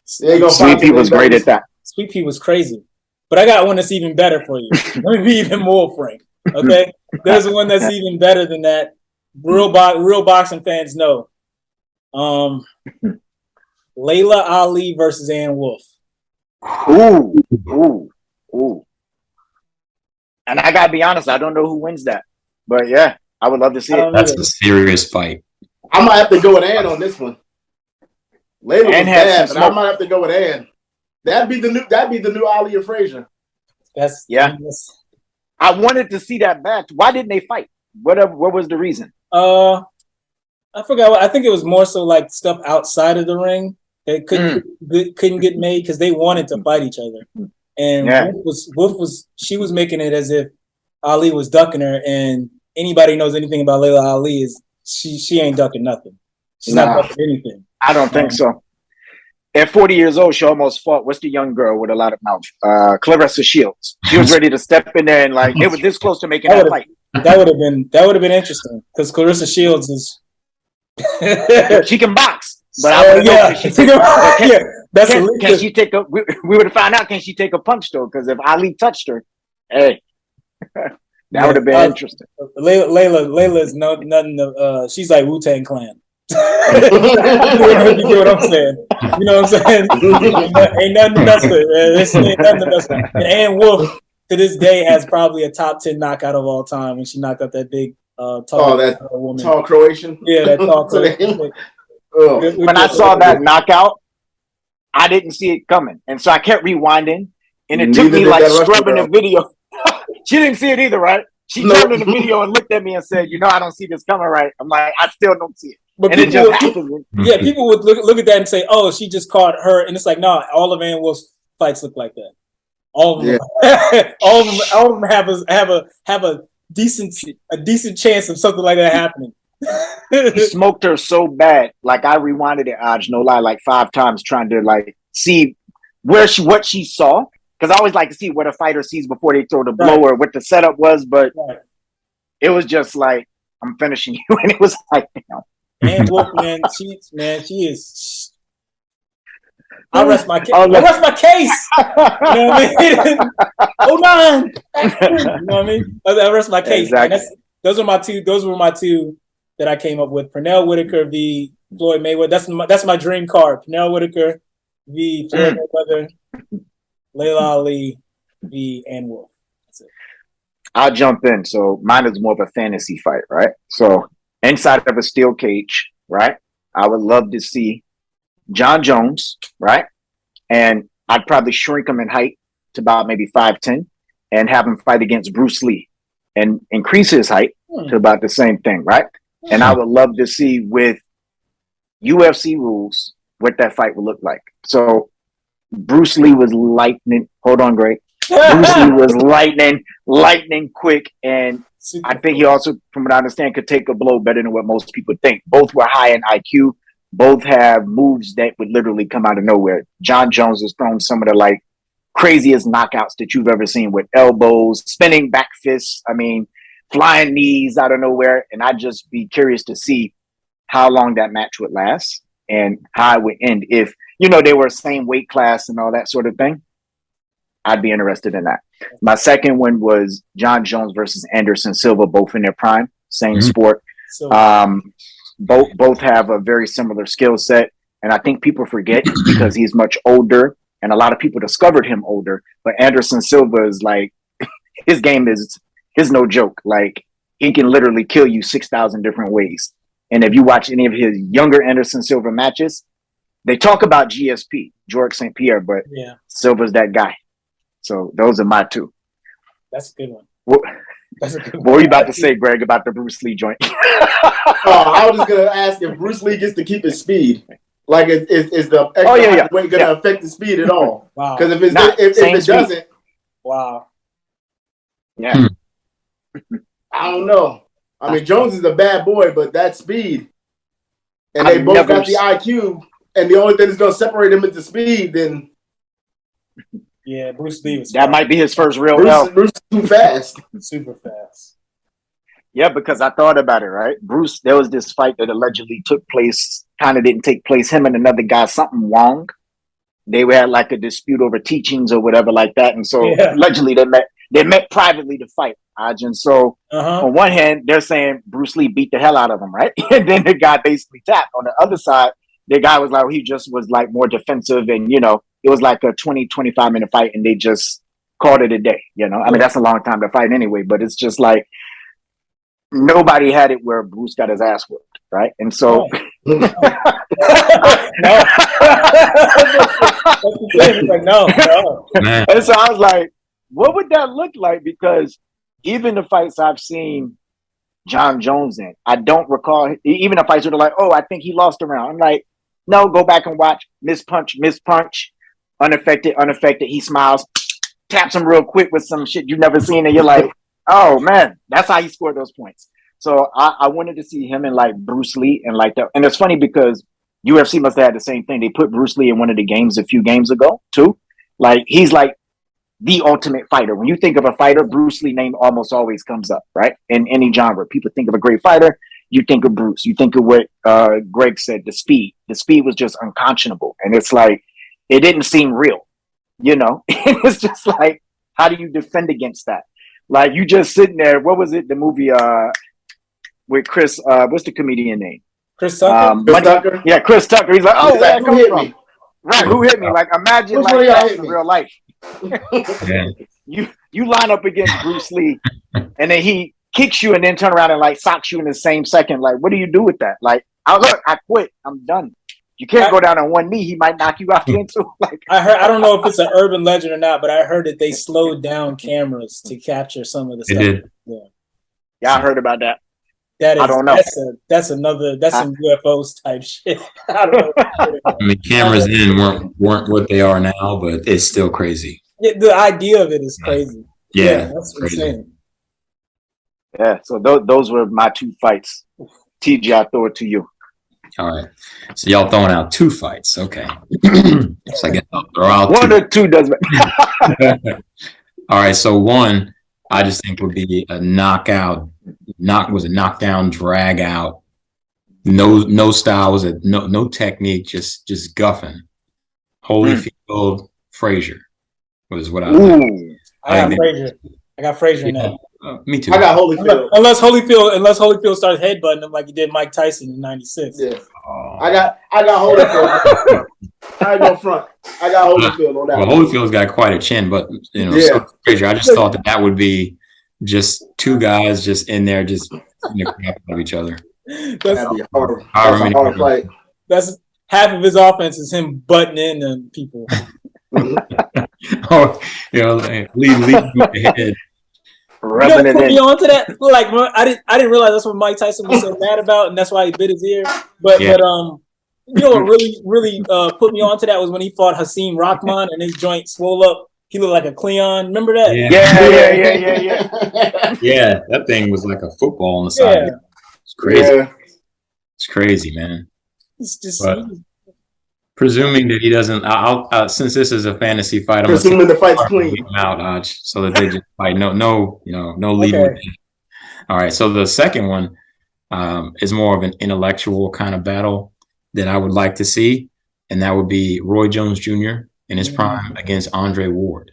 Sweet Pea was great at that. Sweet Pea was crazy. But I got one that's even better for you. Let me be even more frank. Okay? There's one that's even better than that. Real boxing fans know. Layla Ali versus Ann Wolfe. Ooh. And I gotta be honest, I don't know who wins that. But yeah, I would love to see it. That's a serious fight. I might have to go with Ann on this one. Layla was bad, but I might have to go with Ann. That'd be the new Ali and Frazier. I wanted to see that match. Why didn't they fight? What was the reason? I forgot. I think it was more so like stuff outside of the ring that couldn't get made because they wanted to fight each other. And Wolf was making it as if Ali was ducking her. And anybody knows anything about Layla Ali is she ain't ducking nothing. She's not ducking anything. I don't think so. At 40 years old, she almost fought. What's the young girl with a lot of mouth? Clarissa Shields. She was ready to step in there and they were this close to making that fight. That would have been interesting because Clarissa Shields is she can box, but I would know can she take a? We would have found out. Can she take a punch though? Because if Ali touched her, hey, that would have been interesting. Layla is nothing. She's like Wu-Tang Clan. You know what I'm saying? You know what I'm saying? Ain't nothing to mess with. Ain't nothing to mess with. And Ann Wolfe to this day has probably a top 10 knockout of all time when she knocked out that big woman. Tall Croatian. Yeah, that tall Croatian. When I saw that knockout, I didn't see it coming, and so I kept rewinding, and it took me like scrubbing the video. She didn't see it either, right? She turned in the video and looked at me and said, I don't see this coming right. I'm like, I still don't see it. But and people, it just happened. Yeah, people would look at that and say, "Oh, she just caught her," and it's like, no, all of Ann Wolfe's fights look like that. All of them, all of them have a decent chance of something like that happening. He smoked her so bad, like I rewinded it, Aj, no lie, like 5 times trying to see what she saw, because I always like to see what a fighter sees before they throw the blow or what the setup was, but it was just like, I'm finishing you, and it was like, Ann Wolfe, she is. I rest my case. I rest my case. You know what I mean? Hold on. You know what I mean? I rest my case. Exactly. Those were my two that I came up with. Pernell Whitaker v. Floyd Mayweather. That's my dream card. Pernell Whitaker v. Floyd Mayweather. Layla Ali v. Ann Wolfe. That's it. I'll jump in. So mine is more of a fantasy fight, right? So inside of a steel cage, right? I would love to see John Jones, right? And I'd probably shrink him in height to about maybe 5'10" and have him fight against Bruce Lee and increase his height to about the same thing, right? And I would love to see with UFC rules what that fight would look like. So Bruce Lee was lightning. Hold on, Greg. Bruce Lee was lightning quick, and Super I think he also, from what I understand, could take a blow better than what most people think. Both were high in IQ. Both have moves that would literally come out of nowhere. John Jones has thrown some of the like craziest knockouts that you've ever seen with elbows, spinning back fists. I mean, flying knees out of nowhere. And I'd just be curious to see how long that match would last and how it would end. If, they were same weight class and all that sort of thing, I'd be interested in that. My second one was John Jones versus Anderson Silva, both in their prime, same sport. Both have a very similar skill set. And I think people forget because he's much older and a lot of people discovered him older. But Anderson Silva is like, his game is no joke. Like, he can literally kill you 6,000 different ways. And if you watch any of his younger Anderson Silva matches, they talk about GSP, George St. Pierre, but Silva's that guy. So those are my two. That's a good one. What were you about to say, Greg, about the Bruce Lee joint? I was just going to ask if Bruce Lee gets to keep his speed. Like, is the extra weight going to affect the speed at all? Wow. Because if it doesn't. Wow. Yeah. I don't know. I mean, Jones is a bad boy, but that speed. And they both got the IQ. And the only thing that's going to separate them is the speed, then. Yeah, Bruce Lee was that might be his first real Bruce is too fast. Super fast. Yeah, because I thought about it, right? Bruce, there was this fight that allegedly took place, kind of didn't take place. Him and another guy, something Wong. They had like a dispute over teachings or whatever like that. And so allegedly they met privately to fight. And so on one hand, they're saying Bruce Lee beat the hell out of him, right? And then the guy basically tapped. On the other side, the guy was like, he just was like more defensive and, it was like a 20, 25 minute fight and they just called it a day, I mean, that's a long time to fight anyway, but it's just like nobody had it where Bruce got his ass whooped, right? And so no. And so I was like, what would that look like? Because even the fights I've seen John Jones in, I don't recall, even the fights where they're like, oh, I think he lost a round. I'm like, no, go back and watch. Miss punch. Unaffected. He smiles, taps him real quick with some shit you've never seen. And you're like, oh, man, that's how he scored those points. So I wanted to see him in like Bruce Lee and like that. And it's funny because UFC must have had the same thing. They put Bruce Lee in one of the games a few games ago, too. Like, he's like the ultimate fighter. When you think of a fighter, Bruce Lee name almost always comes up, right? In any genre. People think of a great fighter. You think of Bruce. You think of what Greg said, the speed. The speed was just unconscionable. And it's like, it didn't seem real, It's just like, how do you defend against that? Like, you just sitting there. What was it? The movie with Chris, what's the comedian name? Chris Tucker? Chris Tucker? Yeah, Chris Tucker. He's like, oh, where who hit me? Right, who hit me? Like, imagine Which like that in me? real life. You line up against Bruce Lee, and then he kicks you and then turn around and like socks you in the same second. Like, what do you do with that? Like, I quit. I'm done. You can't go down on one knee. He might knock you out into. Like, I don't know if it's an urban legend or not, but I heard that they slowed down cameras to capture some of the stuff. Did. Yeah, I heard about that. I don't know. That's some UFOs type shit. I don't know. I mean, cameras then weren't what they are now, but it's still crazy. Yeah, the idea of it is crazy. Yeah, that's crazy. insane. Yeah, so those were my two fights. TJ, I throw it to you. All right. So y'all throwing out two fights. Okay. So I guess I'll throw out one or two doesn't. All right. So one, I just think would be a knockout. Was a knockdown, drag out. No style. Was a no technique. Just guffing. Holyfield, Frazier was what I. I got Frazier in that. Me too. I got Holyfield. Unless Holyfield starts headbutting him like he did Mike Tyson in '96. Yeah. I got Holyfield. I go front. I got Holyfield on that. Well, Holyfield's got quite a chin, but so Frazier, I just thought that would be just two guys just in there, just crap of each other. That'd be a hard fight. That's half of his offense is him butting in on people. Leave with the head. Put me onto that. Like, I didn't realize that's what Mike Tyson was so mad about, and that's why he bit his ear. But what really put me onto that was when he fought Hasim Rahman and his joint swole up He looked like a Cleon. Remember that? Yeah. Yeah, that thing was like a football on the side. Yeah. It's crazy. Yeah. It's crazy, man. It's just But presuming that he doesn't, since this is a fantasy fight, I'm Presuming the fight's gonna clean. leave him out, so that they just fight. No, no leading. okay. All right. So the second one is more of an intellectual kind of battle that I would like to see, and that would be Roy Jones Jr. in his prime against Andre Ward.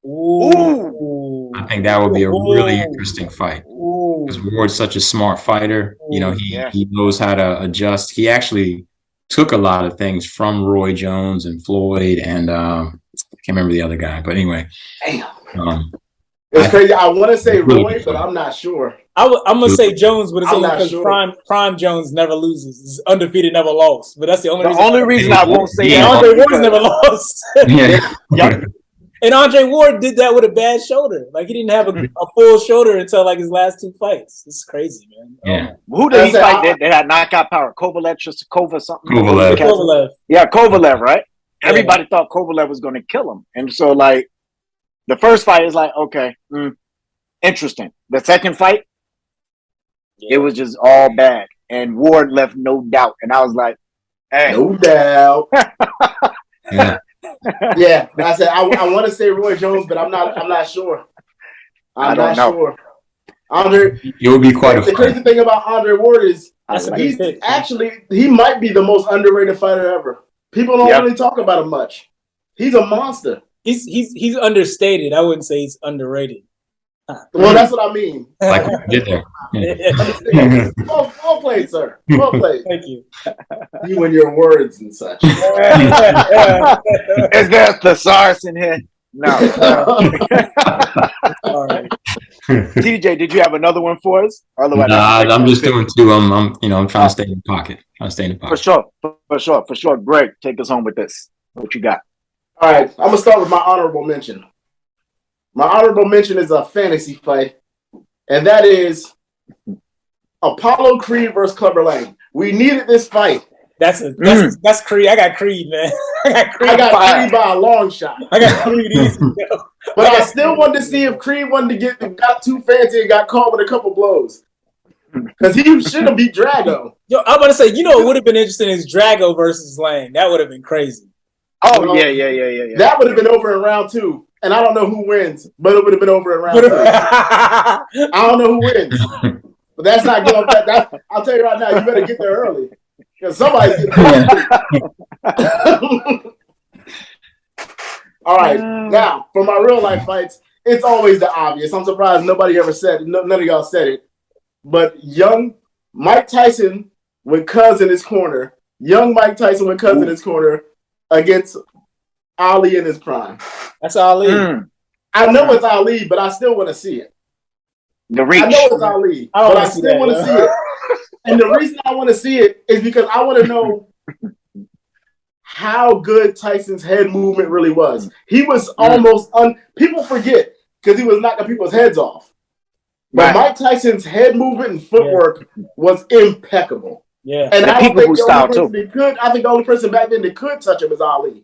Ooh. I think that would be a really interesting fight because Ward's such a smart fighter. He knows how to adjust. He actually took a lot of things from Roy Jones and Floyd and I can't remember the other guy, but anyway. Damn. It's crazy. I want to say Roy, but I'm not sure. I'm gonna say Jones, but it's only because sure. Prime Jones never loses. He's undefeated, never lost. But that's the only reason I won't say that. Andre Ward's never lost. Yep. And Andre Ward did that with a bad shoulder. Like he didn't have a full shoulder until like his last 2 fights. It's crazy, man. Yeah. Who did he fight? They had knockout power. Kovalev, Shostakova, something. Kovalev. Yeah, Kovalev, right? Yeah. Everybody thought Kovalev was going to kill him, and so like the first fight is like okay, interesting. The second fight, it was just all bad, and Ward left no doubt, and I was like, hey, no doubt. Yeah. Yeah, I said I want to say Roy Jones, but I'm not sure. I'm not sure. Andre, it would be quite a the fight. crazy thing about Andre Ward is he's actually he might be the most underrated fighter ever. People don't really talk about him much. He's a monster. He's understated. I wouldn't say he's underrated. Well, that's what I mean. Like what you did there. Yeah. Well played, sir. Well played. Thank you. You and your words and such. Is there a thesaurus in here? No. All right. TJ, did you have another one for us? Nah, I'm just doing 2. I'm trying to stay in the pocket. For sure. Greg, take us home with this. What you got? All right, I'm gonna start with my honorable mention. My honorable mention is a fantasy fight, and that is Apollo Creed versus Clubber Lang. We needed this fight. That's Creed. I got Creed, man. I got Creed by a long shot. I got Creed easy. But I still wanted to see if Creed got too fancy and got caught with a couple blows. Because he should have beat Drago. Yo, I'm gonna say, what would have been interesting is Drago versus Lang. That would have been crazy. Oh, yeah. That would have been over in round 2. And I don't know who wins, but it would have been over in round 3. I don't know who wins. But that's not going to I'll tell you right now, you better get there early. Because somebody's getting All right. Now, for my real life fights, it's always the obvious. I'm surprised nobody ever said it. None of y'all said it. But young Mike Tyson with Cuz in his corner. Young Mike Tyson with Cuz in his corner against Ali in his prime. That's Ali. I know it's Ali, but I still want to see it. The reach. I know it's Ali, but I still want to see it. And the reason I want to see it is because I want to know how good Tyson's head movement really was. He was almost people forget because he was knocking people's heads off. But Mike Tyson's head movement and footwork was impeccable. Yeah. And I don't think the only person back then that could touch him is Ali.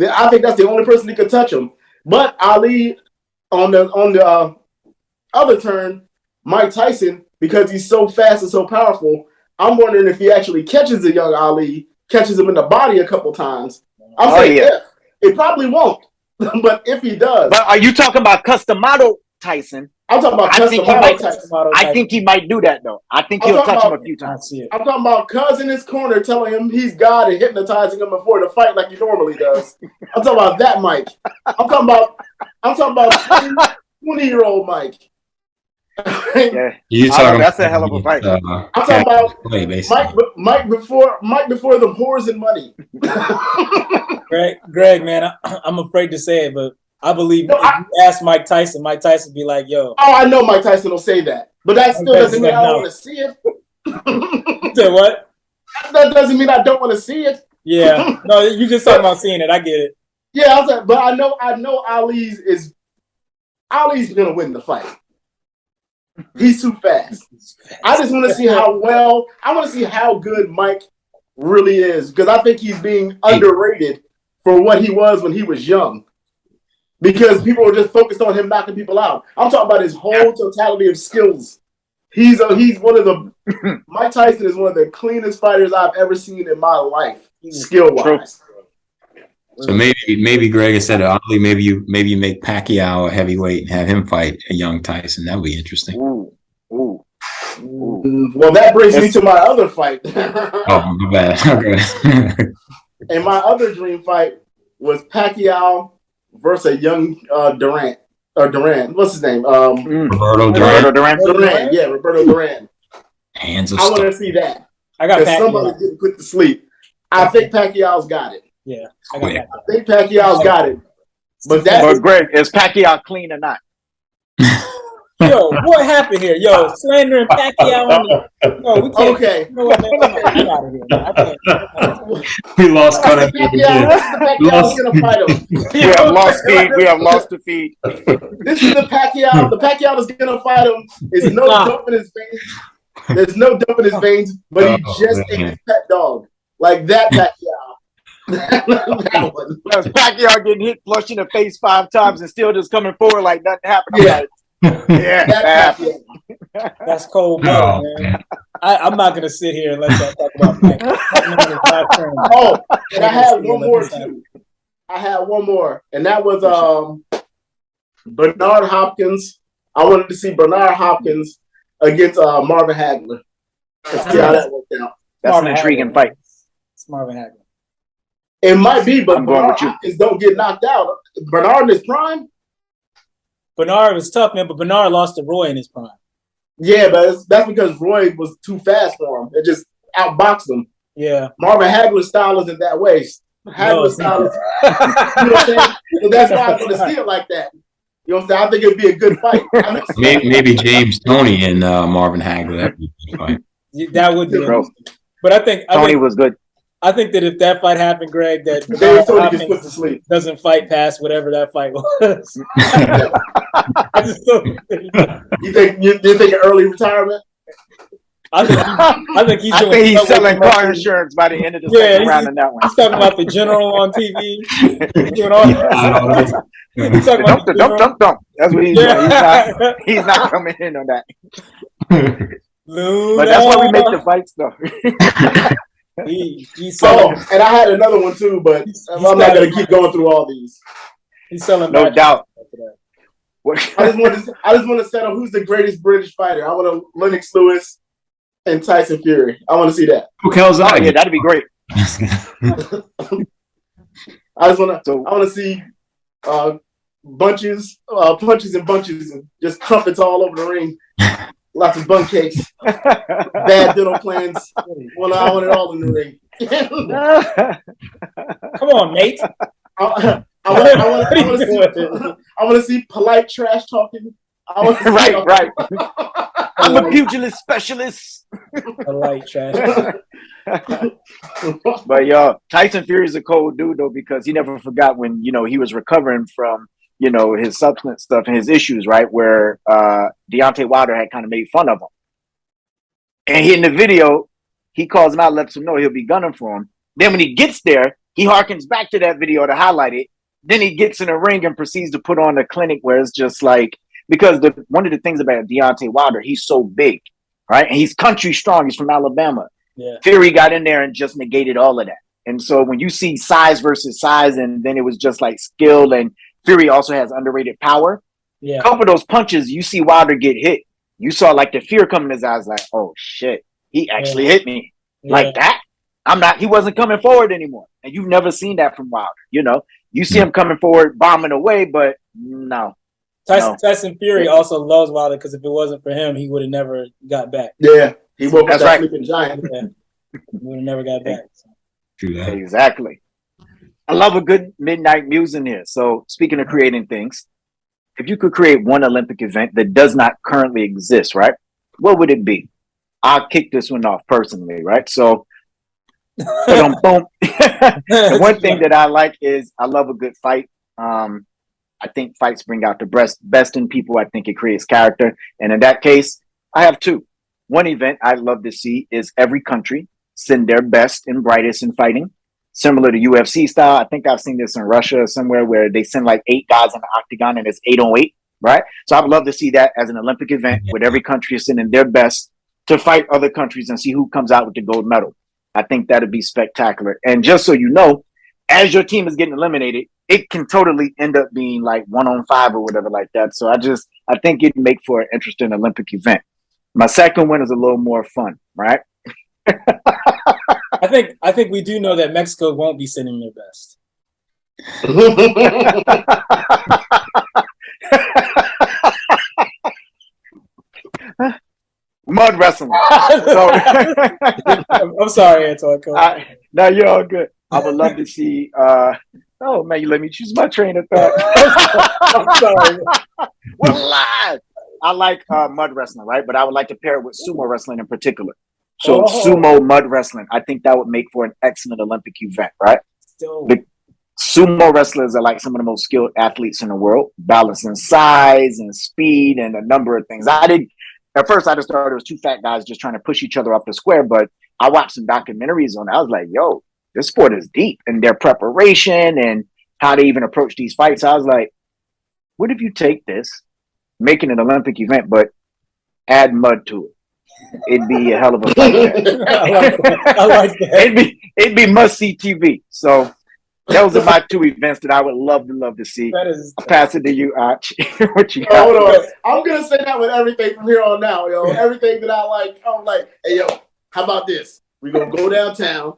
I think that's the only person that could touch him. But Ali, on the other turn, Mike Tyson, because he's so fast and so powerful, I'm wondering if he actually catches the young Ali, catches him in the body a couple times. I'm saying if. It probably won't. But if he does. But are you talking about Customado Tyson? I'm talking about Customado Tyson. I think he might do that, though. I think he'll touch him a few times. I'm talking about Cuz in his corner telling him he's God and hypnotizing him before the fight like he normally does. I'm talking about that Mike. I'm talking about 20-year-old Mike. Yeah. That's a hell of a fight. I'm talking about Mike before the whores and money. Greg, man, I'm afraid to say it, but I believe if you ask Mike Tyson would be like, yo. Oh, I know Mike Tyson will say that. But that still doesn't mean I don't want to see it. Say what? That doesn't mean I don't want to see it. Yeah. No, you just talking about seeing it. I get it. Yeah, but I know Ali's gonna win the fight. He's too fast. I just want to see I want to see how good Mike really is, because I think he's being underrated for what he was when he was young. because people were just focused on him knocking people out. I'm talking about his whole totality of skills. He's one of the Mike Tyson is one of the cleanest fighters I've ever seen in my life, skill wise. So maybe Greg, instead of Ali, maybe you make Pacquiao a heavyweight and have him fight a young Tyson. That would be interesting. Ooh. Well, that brings me to my other fight. Oh, my bad. And my other dream fight was Pacquiao versus a young Durant. What's his name? Roberto Duran. Duran. Yeah, Roberto Duran. Hands of I want stone. to see that. I got Pacquiao. Somebody didn't put to sleep. I think Pacquiao's got it. Yeah, I got Quick. Pacquiao. I think Pacquiao's got it. But But Greg, is Pacquiao clean or not? Yo, what happened here? Yo, slandering Pacquiao. No, we can't. Okay. You know what, man? I'm out of here. Man. I can't. We lost Pacquiao's Lost. gonna fight him. We have lost feed. We have lost the feed. This is the Pacquiao. The Pacquiao that's gonna fight him. Is no dope in his veins. There's no dope in his veins, but he just ate his pet dog. Like that Pacquiao. That one. That's Pacquiao getting hit flush in the face 5 times and still just coming forward like nothing happened. Yeah. Yeah, that That happened. That's cold blooded, man. I'm not gonna sit here and let y'all talk about Pacquiao. Oh, and I had one more too. I had one more, and that was Bernard Hopkins. I wanted to see Bernard Hopkins against Marvin Hagler. Let's see how that worked out. That's an intriguing fight. It's Marvin Hagler. It might be, but I'm going Bernard with you. Hopkins don't get knocked out. Bernard in his prime? Bernard was tough, man, but Bernard lost to Roy in his prime. Yeah, but that's because Roy was too fast for him. It just outboxed him. Yeah. Marvin Hagler's style isn't that way. Hagler's style is, you know what I'm saying? So that's why I want to see it like that. You know what I'm saying? I think it'd be a good fight. Maybe James Toney and Marvin Hagler. That'd be a good fight. That would be Bro. interesting. But I think Tony was good. I think that if that fight happened, Greg, that James Toney Hopkins gets put to sleep. doesn't fight past whatever that fight was. I just don't think. You think early retirement? I think he's doing he's something selling with car insurance by the end of the Yeah, second round in that one. He's talking about the general on TV. He's doing all that. He's talking about the general. Don't. That's what he's doing. Yeah. He's not coming in on that. Luna. But that's why we make the fights, though. He's selling. And I had another one too, but I'm not going to keep going through all these. He's selling. No doubt. I just want to settle who's the greatest British fighter. I want to Lennox Lewis and Tyson Fury. I want to see that. Who hell's Oh, that? yeah, that'd be great. I want to see punches and bunches, and just trumpets all over the ring. Lots of bun cakes, bad dental plans. Well, I want it all in the ring. Come on, mate. I want to see polite trash talking. I want to see Right. I'm a pugilist specialist. Polite trash. But Tyson Fury is a cold dude though, because he never forgot when he was recovering from his substance stuff and his issues, right? Where Deontay Wilder had kind of made fun of him, and in the video he calls him out, lets him know he'll be gunning for him. Then when he gets there, he harkens back to that video to highlight it. Then he gets in the ring and proceeds to put on a clinic where it's just like, because one of the things about Deontay Wilder, he's so big, right? And he's country strong. He's from Alabama. Yeah. Fury got in there and just negated all of that. And so when you see size versus size, and then it was just like skill, and Fury also has underrated power. Yeah. A couple of those punches, you see Wilder get hit. You saw like the fear come in his eyes, like, oh shit, he actually hit me like that. He wasn't coming forward anymore. And you've never seen that from Wilder. You see him coming forward, bombing away, but no. Tyson Fury also loves Wilder because if it wasn't for him, he would have never got back. Yeah, he woke up That's that right. sleeping giant. Yeah. He would have never got back. True that. Exactly. I love a good midnight musing here. So speaking of creating things, if you could create one Olympic event that does not currently exist, right? What would it be? I'll kick this one off personally, right? So boom. The one thing that I like is I love a good fight. I think fights bring out the best in people. I think it creates character. And in that case, I have two. One event I'd love to see is every country send their best and brightest in fighting. similar to UFC style. I think I've seen this in Russia or somewhere where they send like 8 guys in the octagon and it's 8-on-8, right? So I'd love to see that as an Olympic event with every country sending their best to fight other countries and see who comes out with the gold medal. I think that'd be spectacular. And just so you know, as your team is getting eliminated, it can totally end up being like 1-on-5 or whatever like that. So I think it'd make for an interesting Olympic event. My second one is a little more fun, right? I think we do know that Mexico won't be sending their best. Mud wrestling. So, I'm sorry, Antoine. No, you're all good. I would love to see. Oh man, you let me choose my train of thought. I'm sorry. We're live. I like mud wrestling, right? But I would like to pair it with sumo wrestling in particular. So sumo mud wrestling, I think that would make for an excellent Olympic event, right? The sumo wrestlers are like some of the most skilled athletes in the world, balancing size and speed and a number of things. At first I just thought it was 2 fat guys just trying to push each other off the square, but I watched some documentaries on it. I was like, yo, this sport is deep in their preparation and how they even approach these fights. I was like, what if you take this, make it an Olympic event, but add mud to it? It'd be a hell of a fight. I like that. It'd be must-see TV. So those are my 2 events that I would love to see. I'll pass it to you, Arch. What you got? Hold on. I'm gonna say that with everything from here on now, yo. Everything that I like, I'm like, hey, yo, how about this? We're gonna go downtown.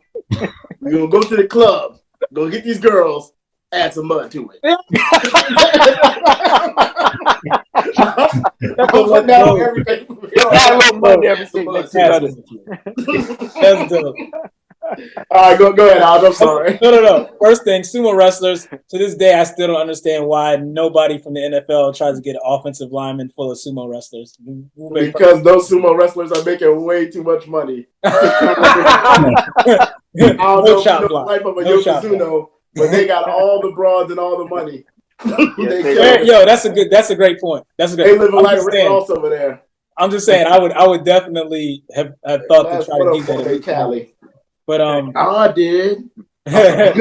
We're gonna go to the club. Go get these girls. Add some mud to it. I'm putting down everything from here on Add a out. little mud to everything. That's dope. All right, go ahead, Al. I'm sorry. No. First thing, sumo wrestlers, to this day, I still don't understand why nobody from the NFL tries to get an offensive lineman full of sumo wrestlers. Because those sumo wrestlers are making way too much money. I don't know if you know the life of a Yokozuna, but they got all the broads and all the money. That's a great point. They live a life Ross over there. I'm just saying, I would definitely have thought to try to keep that in Cali. But I did. Go ahead.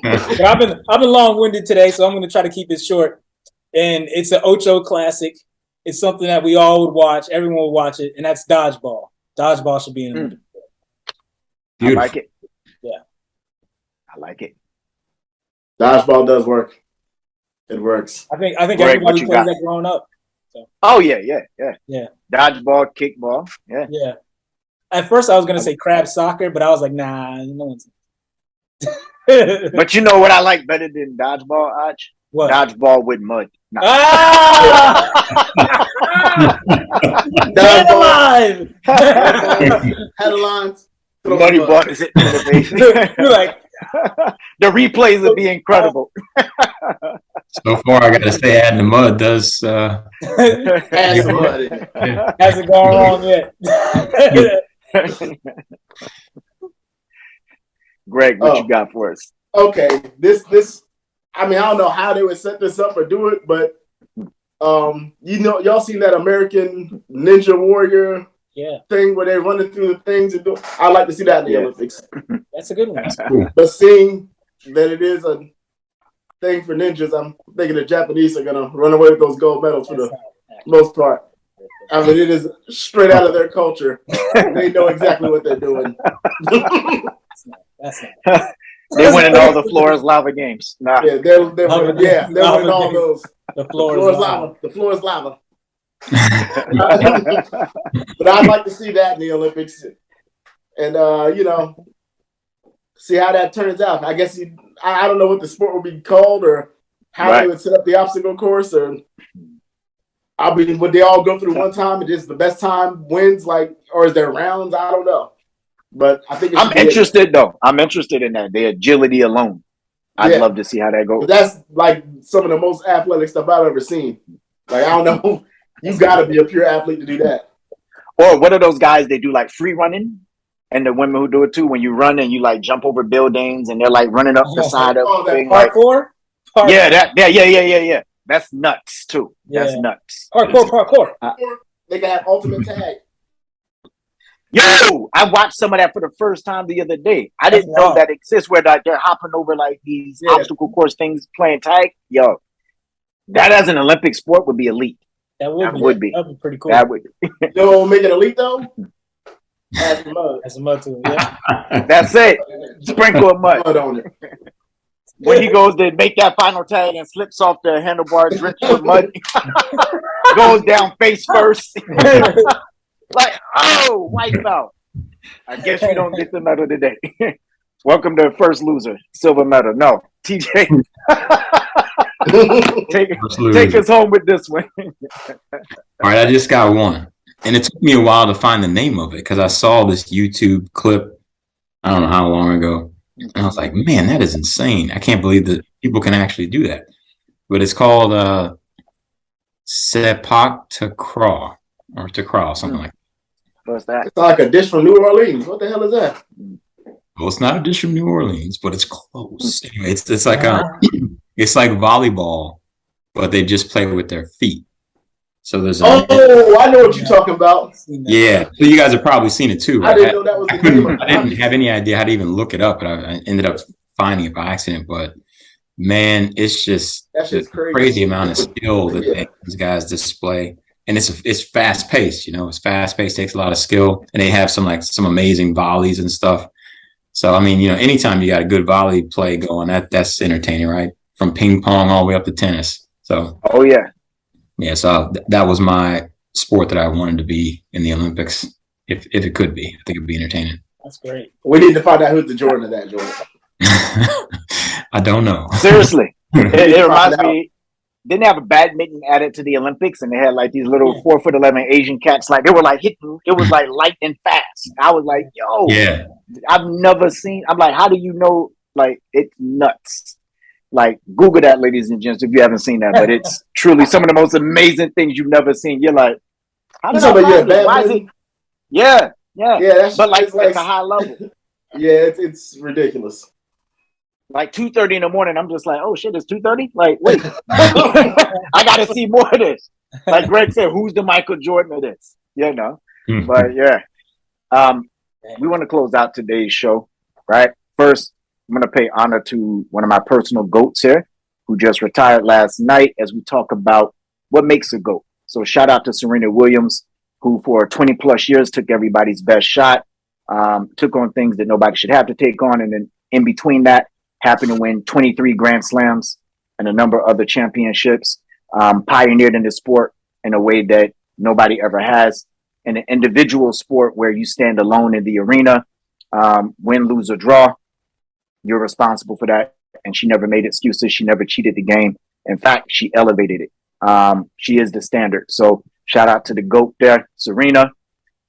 But I've been long-winded today, so I'm going to try to keep it short. And it's an Ocho classic. It's something that we all would watch. Everyone would watch it, and that's dodgeball. Dodgeball should be in it. I like it. Yeah, I like it. Dodgeball does work. It works. I think everybody played that growing up. So. Oh yeah. Dodgeball, kickball. Yeah. At first, I was gonna say crab soccer, but I was like, nah, no one's. But you know what I like better than dodgeball, Arch? What? Dodgeball with mud. Nah. Dodgeball. Headlines. Muddy ball is innovation. You're like. The replays would be incredible. So far, I got to say, adding the mud does. Add some mud in. Hasn't gone wrong yet. Greg, what you got for us? Okay, this. I mean, I don't know how they would set this up or do it, but y'all seen that American Ninja Warrior thing where they're running through the things and do. I'd like to see that in the Olympics. That's a good one. That's cool. But seeing that it is a thing for ninjas, I'm thinking the Japanese are gonna run away with those gold medals for the most part. I mean, it is straight out of their culture. They know exactly what they're doing. They're winning all the Floor is Lava games. Nah. Yeah, they're winning all those. The floor is lava. The floor is lava. But I'd like to see that in the Olympics, and see how that turns out. I guess I don't know what the sport would be called or how they would set up the obstacle course, or would they all go through one time and just the best time wins, or is there rounds? I don't know. But I think I'm interested though. I'm interested in that. The agility alone. I'd love to see how that goes. That's like some of the most athletic stuff I've ever seen. Like, I don't know. You got to be a pure athlete to do that. Or what are those guys? They do like free running, and the women who do it too. When you run and you like jump over buildings, and they're like running up the side of the thing. Parkour. Yeah. That's nuts too. That's nuts. Parkour. They can have ultimate tag. Yo, I watched some of that for the first time the other day. I That's didn't know wild. that exists where like, they're hopping over like these Yeah. obstacle course things, playing tag. Yo, that as an Olympic sport would be elite. That would That be. would be. That'd be pretty cool. That would. You know what will make it elite though? Add some mud. That's a mud tool. Yeah. That's it. Sprinkle of mud. Mud on it. When he goes to make that final tag and slips off the handlebar, drenched with mud, goes down face first. Like, oh, wipe out. I guess you don't get the medal today. Welcome to first loser, silver medal. No, TJ, take us home with this one. All right, I just got one. And it took me a while to find the name of it because I saw this YouTube clip, I don't know how long ago. And I was like, man, that is insane. I can't believe that people can actually do that. But it's called Sepak Takraw or Takraw, something like that. What's that? It's like a dish from New Orleans. What the hell is that? Well, it's not a dish from New Orleans, but it's close. Anyway, it's like it's like volleyball, but they just play with their feet. So there's I know what you're talking about. yeah. So you guys have probably seen it too, right? I didn't know that was the name of it. I didn't have any idea how to even look it up, but I ended up finding it by accident. But man, it's just That's just crazy. crazy amount of skill that these guys display. And it's fast paced, you know, it's fast paced, takes a lot of skill, and they have some amazing volleys and stuff. So I mean, you know, anytime you got a good volley play going, that's entertaining, right? From ping pong all the way up to tennis. So Oh yeah. yeah, so that was my sport that I wanted to be in the Olympics, if it could be. I think it'd be entertaining. That's great. We need to find out who's the Jordan of that, Jordan. I don't know. Seriously, it reminds Find out. me. Didn't they have a badminton added to the Olympics, and they had like these little 4'11" Asian cats, like they were like hitting. It was like lightning fast. I was like, yo, Yeah. I've never seen. I'm like, how do you know? Like, it's nuts. Like, Google that, ladies and gents, if you haven't seen that. But it's truly some of the most amazing things you've never seen. You're like, how did I find this? Why is it? Yeah. Yeah, that's But like, it's like it's a high level. yeah, it's ridiculous. Like 2:30 in the morning, I'm just like, oh shit, it's 2:30. Like, wait, I gotta see more of this. Like Greg said, who's the Michael Jordan of this? You know. But yeah, we want to close out today's show, right? First, I'm going to pay honor to one of my personal GOATs here, who just retired last night, as we talk about what makes a GOAT. So shout out to Serena Williams, who for 20 plus years took everybody's best shot, took on things that nobody should have to take on. And then in between that, happened to win 23 Grand Slams and a number of other championships, pioneered in the sport in a way that nobody ever has. In an individual sport where you stand alone in the arena, win, lose, or draw, you're responsible for that. And she never made excuses. She never cheated the game. In fact, she elevated it. She is the standard. So shout out to the GOAT there, Serena.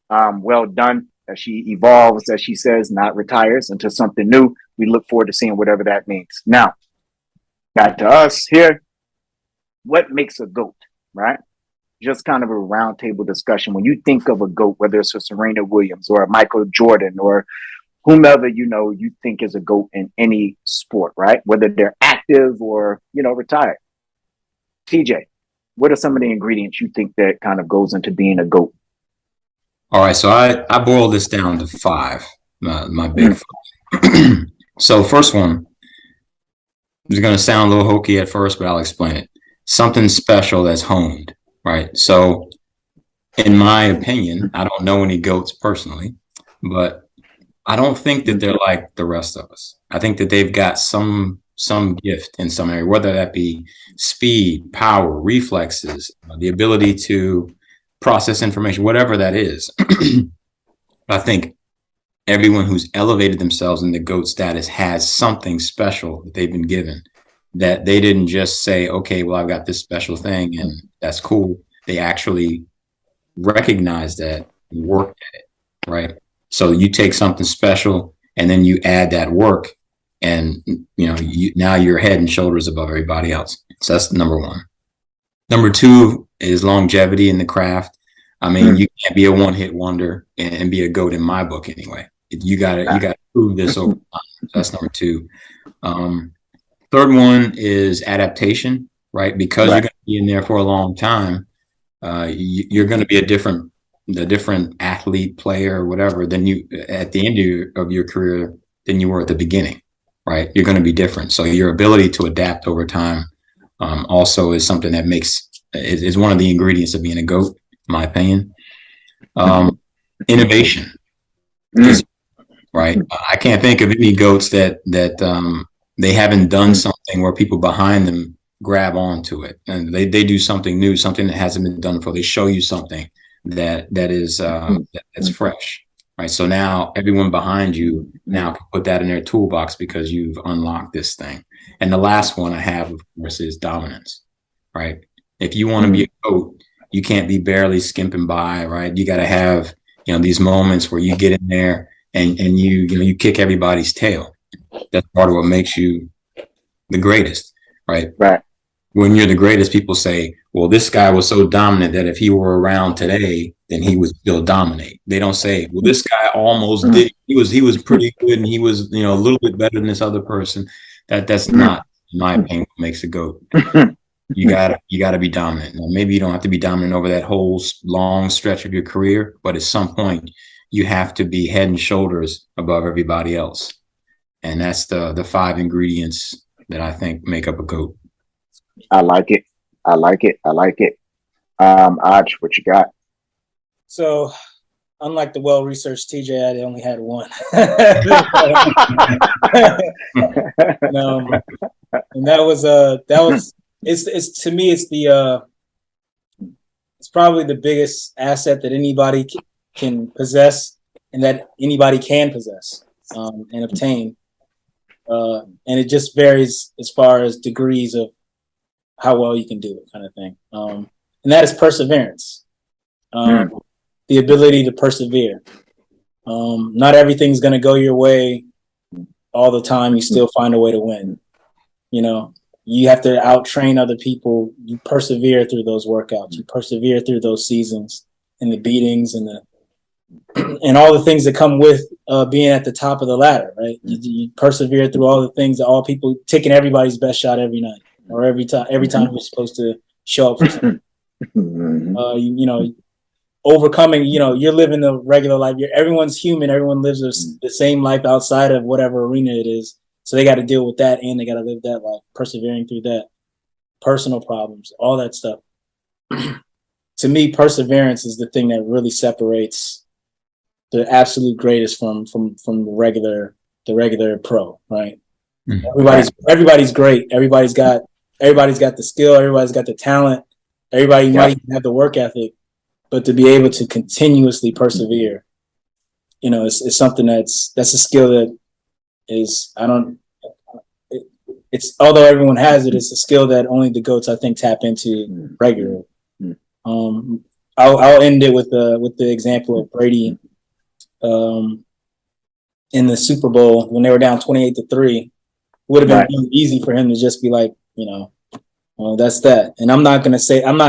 Well done. As she evolves, as she says, not retires into something new. We look forward to seeing whatever that means. Now, back to us here. What makes a GOAT, right? Just kind of a roundtable discussion. When you think of a GOAT, whether it's a Serena Williams or a Michael Jordan or whomever you think is a GOAT in any sport, right? Whether they're active or, retired. TJ, what are some of the ingredients you think that kind of goes into being a GOAT? All right, so I boiled this down to 5, my big 5. So first one is going to sound a little hokey at first, but I'll explain it. Something special that's honed, right? So in my opinion, I don't know any GOATs personally, but I don't think that they're like the rest of us. I think that they've got some gift in some area, whether that be speed, power, reflexes, the ability to process information, whatever that is. I think everyone who's elevated themselves in the GOAT status has something special that they've been given, that they didn't just say, okay, well, I've got this special thing and that's cool. They actually recognize that and work at it, right? So you take something special and then you add that work and, now you're head and shoulders above everybody else. So that's number 1. Number 2 is longevity in the craft. I mean, you can't be a one-hit wonder and be a GOAT in my book anyway. You gotta prove this over time. So that's number 2. Third one is adaptation, right? Because you're going to be in there for a long time, you're going to be a different the different athlete, player, whatever, than you at the end of your career than you were at the beginning, right? You're going to be different. So your ability to adapt over time also is something that is one of the ingredients of being a GOAT, in my opinion. Innovation is right. I can't think of any GOATs that they haven't done something where people behind them grab onto it, and they do something new, something that hasn't been done before. They show you something that's fresh, right? So now everyone behind you now can put that in their toolbox because you've unlocked this thing. And the last one I have, of course, is dominance, right? If you want to be a GOAT, you can't be barely skimping by, right? You got to have, these moments where you get in there and you kick everybody's tail. That's part of what makes you the greatest, right? Right. When you're the greatest, people say, well, this guy was so dominant that if he were around today, then he would still dominate. They don't say, well, this guy almost did. He was pretty good, and he was, a little bit better than this other person. That's not, in my opinion, what makes a GOAT. You gotta be dominant. Now, maybe you don't have to be dominant over that whole long stretch of your career, but at some point, you have to be head and shoulders above everybody else. And that's the 5 ingredients that I think make up a GOAT. I like it. Aj, what you got? So, unlike the well-researched TJ, I only had one. And that was it's to me, it's probably the biggest asset that anybody can possess and that anybody can possess and obtain. And it just varies as far as degrees of how well you can do it, kind of thing. And that is perseverance. The ability to persevere. Not everything's going to go your way all the time. You still find a way to win. You have to out-train other people. You persevere through those workouts. You persevere through those seasons and the beatings and and all the things that come with being at the top of the ladder, right? You persevere through all the things that all people taking everybody's best shot every night or every time you're supposed to show up for something. Overcoming, you're living the regular life. Everyone's human. Everyone lives the same life outside of whatever arena it is. So they got to deal with that and they got to live that life, persevering through that, personal problems, all that stuff. To me, perseverance is the thing that really separates the absolute greatest from the regular pro, right? Mm-hmm. Everybody's great. Everybody's got the skill. Everybody's got the talent. Everybody might even have the work ethic, but to be able to continuously persevere, it's something that's a skill that is, it's although everyone has it, it's a skill that only the GOATs, I think, tap into regularly. I'll end it with the example of Brady in the Super Bowl when they were down 28-3. Would have been easy for him to just be like, well, that's that. And I'm not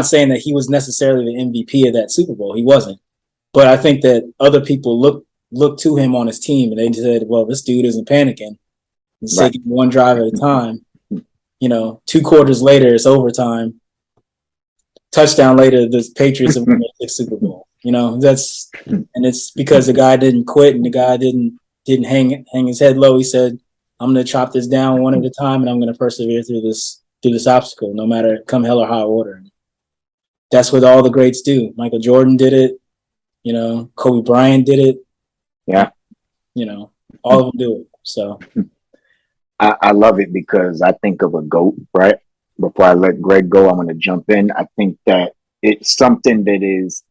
saying that he was necessarily the MVP of that Super Bowl. He wasn't. But I think that other people looked to him on his team and they said, well, this dude isn't panicking. He's taking one drive at a time. 2 quarters later, it's overtime. Touchdown later, the Patriots have won the Super Bowl. And it's because the guy didn't quit and the guy didn't hang his head low. He said, I'm going to chop this down one at a time and I'm going to persevere through this obstacle, no matter come hell or high water. That's what all the greats do. Michael Jordan did it. Kobe Bryant did it. Yeah. All of them do it. So I love it because I think of a GOAT, right? Before I let Greg go, I'm going to jump in. I think that it's something that is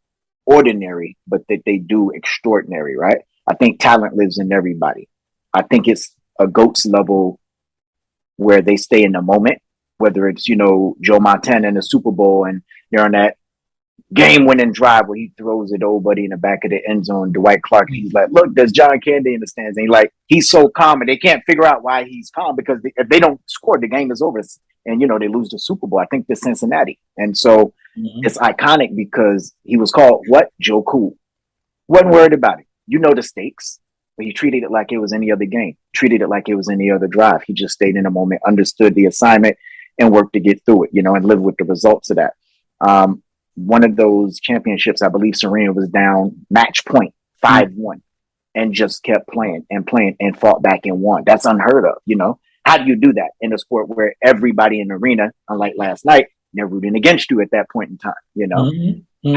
ordinary, but that they do extraordinary, right? I think talent lives in everybody. I think it's a GOAT's level where they stay in the moment, whether it's, Joe Montana in the Super Bowl and they're on that game-winning drive where he throws it over in the back of the end zone. Dwight Clark, he's like, look, there's John Candy in the stands. And he's so calm and they can't figure out why he's calm because if they don't score, the game is over. And, they lose the Super Bowl. I think to Cincinnati. And so it's iconic because he was called what? Joe Cool. Wasn't worried about it. The stakes, but he treated it like it was any other game. Treated it like it was any other drive. He just stayed in the moment, understood the assignment, and worked to get through it, and live with the results of that. one of those championships, I believe Serena was down match point 5-1 and just kept playing and fought back and won. That's unheard of, you know. How do you do that in a sport where everybody in the arena, unlike last night, they're rooting against you at that point in time, you know?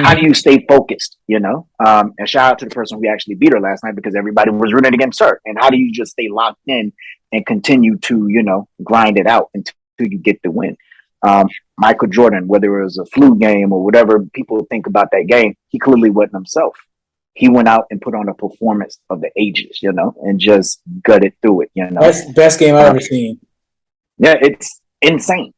How do you stay focused, you know? And shout out to the person who actually beat her last night, because everybody was rooting against her. And how do you just stay locked in and continue to, you know, grind it out until you get the win? Michael Jordan, whether it was a flu game or whatever people think about that game, he clearly wasn't himself. He went out and put on a performance of the ages, you know, and just gutted through it, you know. Best game I've ever seen. Yeah, it's insane.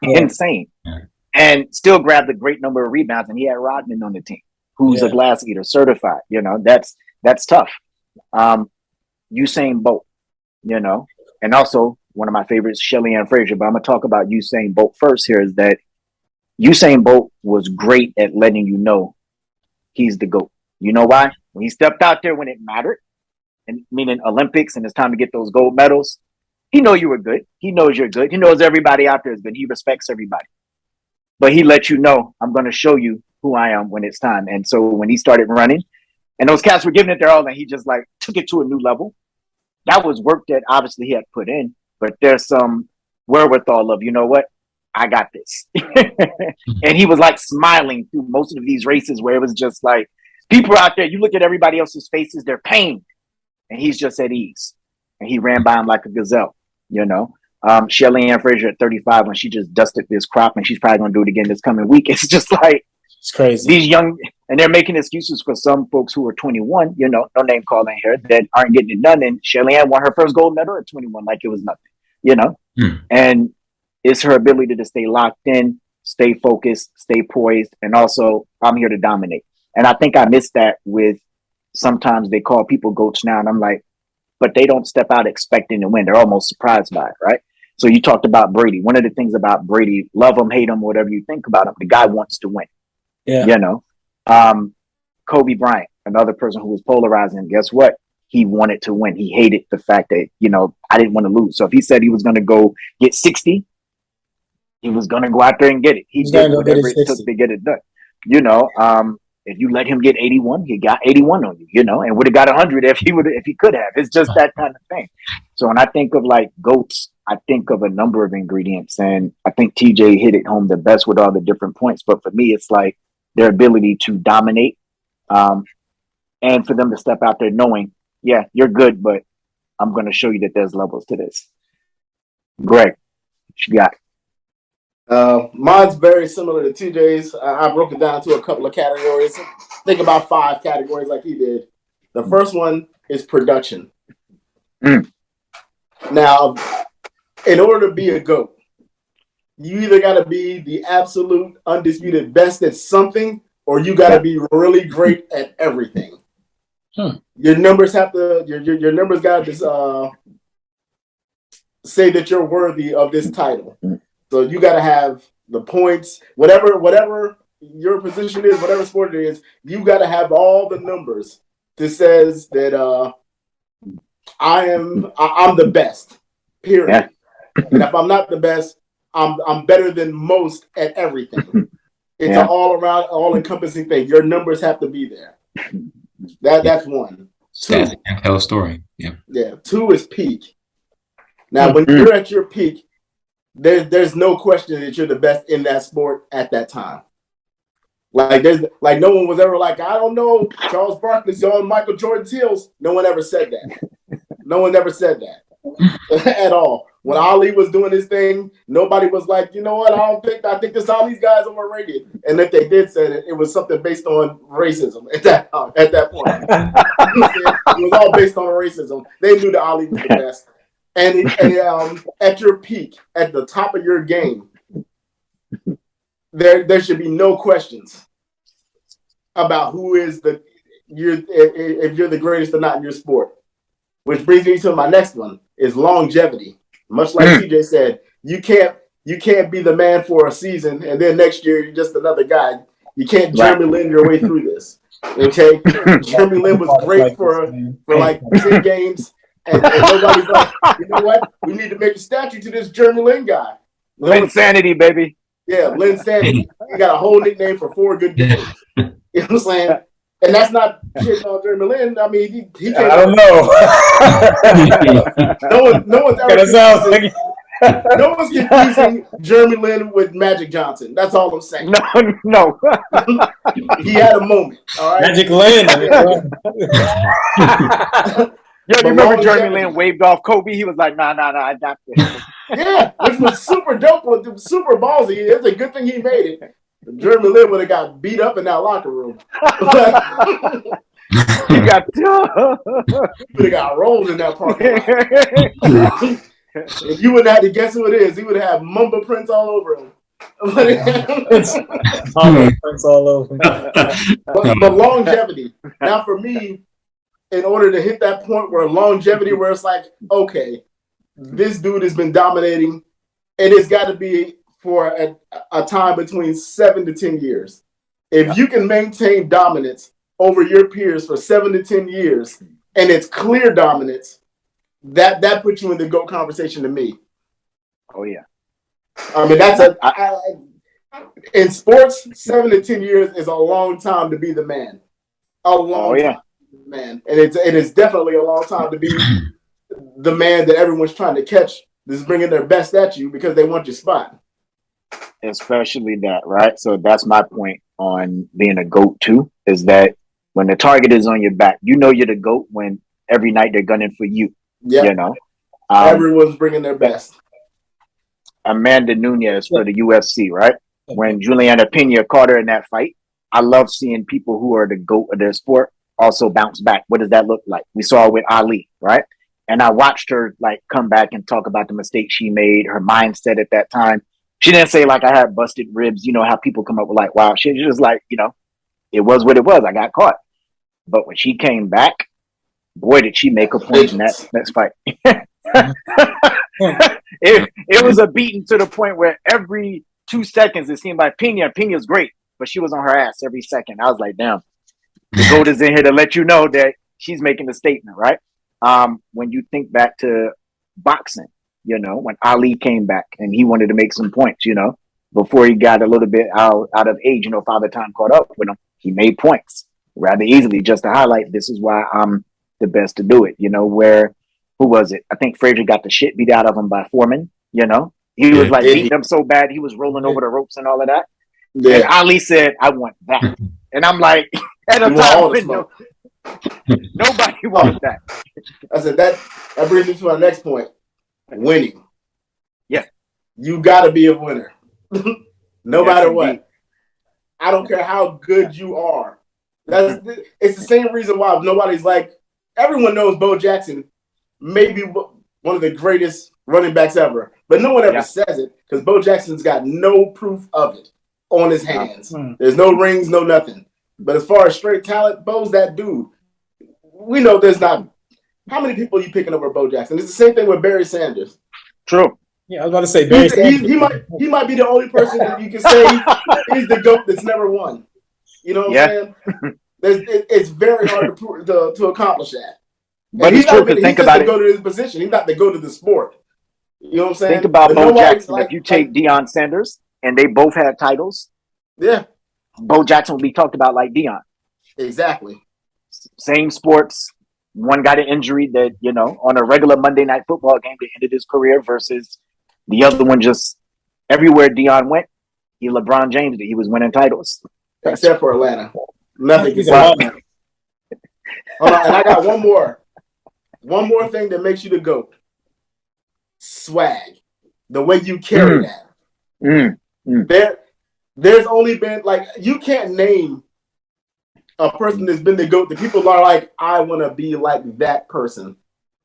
Insane. Yeah. And still grabbed a great number of rebounds, and he had Rodman on the team, who's a glass eater, certified. You know, that's tough. Usain Bolt, you know, and also one of my favorites, Shelly Ann Frazier. But I'm gonna talk about Usain Bolt first. Here is that Usain Bolt was great at letting you know he's the GOAT. You know why? When he stepped out there when it mattered, and meaning Olympics, and it's time to get those gold medals, he know you were good. He knows you're good. He knows everybody out there is good. He respects everybody. But he let you know, I'm going to show you who I am when it's time. And so when he started running, and those cats were giving it their all, and he just like took it to a new level. That was work that obviously he had put in, but there's some wherewithal of, you know what, I got this. And he was like smiling through most of these races where it was just like, people out there, you look at everybody else's faces, they're pained, and he's just at ease. And he ran by him like a gazelle, you know. Shelly Ann Frazier at 35, when she just dusted this crop, and she's probably going to do it again this coming week. It's just like, it's crazy. These young, and they're making excuses for some folks who are 21, you know, no name calling here, that aren't getting it done. And Shelly Ann won her first gold medal at 21 like it was nothing, you know. And it's her ability to stay locked in, stay focused, stay poised, and also, I'm here to dominate. And I think I missed that with, sometimes they call people GOATs now, and I'm like, but they don't step out expecting to win. They're almost surprised by it, right? So you talked about Brady. One of the things about Brady, love him, hate him, whatever you think about him, the guy wants to win. Yeah. You know, Kobe Bryant, another person who was polarizing. Guess what? He wanted to win. He hated the fact that, you know, I didn't want to lose. So if he said he was going to go get 60, he was going to go out there and get it. He did whatever it took to get it done. You know, if you let him get 81, he got 81 on you, you know, and would have got 100 if he could have. It's just that kind of thing. So when I think of like GOATs, I think of a number of ingredients, and I think TJ hit it home the best with all the different points. But for me, it's like their ability to dominate, and for them to step out there knowing, yeah, you're good, but I'm going to show you that there's levels to this. Greg, what you got? Mine's very similar to TJ's. I broke it down to a couple of categories. Think about 5 categories like he did. The first one is production. Now, in order to be a GOAT, you either got to be the absolute undisputed best at something, or you got to be really great at everything. Your numbers have to. Your numbers got to say that you're worthy of this title. So you got to have the points, whatever your position is, whatever sport it is, you got to have all the numbers that says that I'm the best. Period. Yeah. And if I'm not the best, I'm better than most at everything. It's an all around, all encompassing thing. Your numbers have to be there. That's one. Two, tell a story. Yeah. 2 is peak. Now, when you're at your peak, there's no question that you're the best in that sport at that time. Like no one was ever like, I don't know, Charles Barkley's on Michael Jordan's heels. No one ever said that. No one ever said that at all. When Ali was doing his thing, nobody was like, you know what, I think this all these guys overrated. And if they did say it, it was something based on racism at that point. It was all based on racism. They knew that Ali was the best. And at your peak, at the top of your game, there should be no questions about who is if you're the greatest or not in your sport. Which brings me to my next one, is longevity. Much like TJ said, you can't be the man for a season and then next year you're just another guy. You can't Jeremy Lin your way through this. Okay, Jeremy Lin was great for like 10 games. And nobody's like, you know what? We need to make a statue to this Jeremy Lin guy. Insanity, baby. Yeah, Lynn Sandy. He got a whole nickname for 4 good games. You know what I'm saying? And that's not shitting on Jeremy Lin. I mean, he came I don't know. no one's ever no one's confusing Jeremy Lin with Magic Johnson. That's all I'm saying. No. He had a moment. All right. Magic Lin. Yo, you remember Jeremy Lin waved off Kobe? He was like, nah, I got this. Yeah, which was super dope, super ballsy. It's a good thing he made it. Jeremy Lin would have got beat up in that locker room. He got would have got rolled in that parking lot. If you would have had to guess who it is, he would have had Mamba prints all over him. Mamba prints all over him. But longevity. Now, for me, in order to hit that point where it's like, okay, this dude has been dominating, and it's got to be for a time between 7 to 10 years. If you can maintain dominance over your peers for 7 to 10 years, and it's clear dominance, that puts you in the GOAT conversation to me. Oh, yeah. I mean, in sports, 7 to 10 years is a long time to be the man. A long time to be the man. And it is definitely a long time to be the man that everyone's trying to catch that's bringing their best at you because they want your spot. Especially that, right? So that's my point on being a GOAT too, is that when the target is on your back, you know you're the GOAT when every night they're gunning for you. Yeah. You know? Everyone's bringing their best. Amanda Nunes for the UFC, right? When Juliana Pena caught her in that fight, I love seeing people who are the GOAT of their sport also bounce back. What does that look like? We saw it with Ali, right? And I watched her like come back and talk about the mistake she made, her mindset at that time. She didn't say like I had busted ribs, you know how people come up with like wow shit. She was like, you know, it was what it was. I got caught. But when she came back, boy, did she make a point in that next fight. it was a beating to the point where every 2 seconds it seemed like Pena's great, but she was on her ass every second. I was like, damn, the GOAT is in here to let you know that she's making a statement, right? When you think back to boxing, you know, when Ali came back and he wanted to make some points, you know, before he got a little bit out of age, you know, Father Time caught up with him, he made points rather easily just to highlight this is why I'm the best to do it, you know, who was it? I think Frazier got the shit beat out of him by Foreman, you know? He was like beating him so bad, he was rolling over the ropes and all of that. Yeah. And Ali said, I want that. And I'm like, at a time when nobody wants that. I said, that brings me to my next point. Winning. Yeah. You got to be a winner. No matter what. I don't care how good you are. It's the same reason why nobody's like, everyone knows Bo Jackson may be one of the greatest running backs ever, but no one ever says it because Bo Jackson's got no proof of it on his hands. There's no rings, no nothing. But as far as straight talent, Bo's that dude. We know there's not. How many people are you picking over Bo Jackson? It's the same thing with Barry Sanders. True. Yeah, I was about to say Barry Sanders. He might be the only person that you can say he's the GOAT that's never won. You know what I'm saying? It's very hard to accomplish that. But he's true to think about it. Go to his position. He's not to go to the sport. You know what I'm saying? Think about Bo Jackson. If you take Deion Sanders and they both had titles, Bo Jackson will be talked about like Deion. Exactly. Same sports. One got an injury that, you know, on a regular Monday Night Football game that ended his career versus the other one just everywhere Deion went, he LeBron James did. He was winning titles. Except for Atlanta. Nothing can stop him. Hold on, and I got one more. One more thing that makes you the GOAT. Swag. The way you carry that. There's only been, like, you can't name a person that's been the GOAT that people are like, I want to be like that person.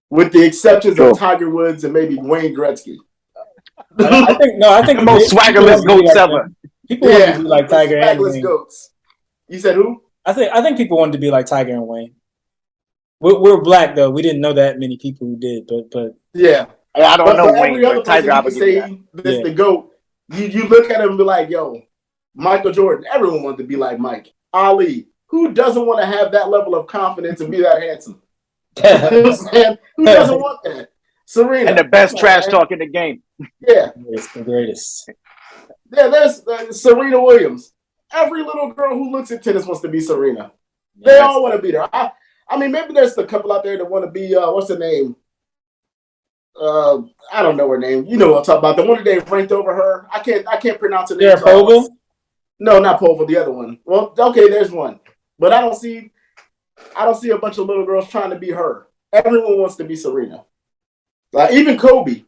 With the exceptions of Tiger Woods and maybe Wayne Gretzky. I think the most swaggerless GOATs ever. People want to be like Tiger and Wayne. GOATs. You said who? I think people wanted to be like Tiger and Wayne. We're black though. We didn't know that many people who did, but yeah. I don't know Wayne, every other but Tiger, I would say this the GOAT. You look at him and be like, yo, Michael Jordan. Everyone wants to be like Mike. Ali. Who doesn't want to have that level of confidence and be that handsome? You know what I'm saying? Who doesn't want that? Serena. And the best trash talk in the game. Yeah. It's the greatest. there's Serena Williams. Every little girl who looks at tennis wants to be Serena. They all want to be there. I mean, maybe there's a couple out there that want to be, what's her name? I don't know her name. You know what I'm talking about. The one that they ranked over her. I can't pronounce her name. Sharapova? No, not Pova, the other one. Well, okay, there's one. But I don't see a bunch of little girls trying to be her. Everyone wants to be Serena. Like even Kobe.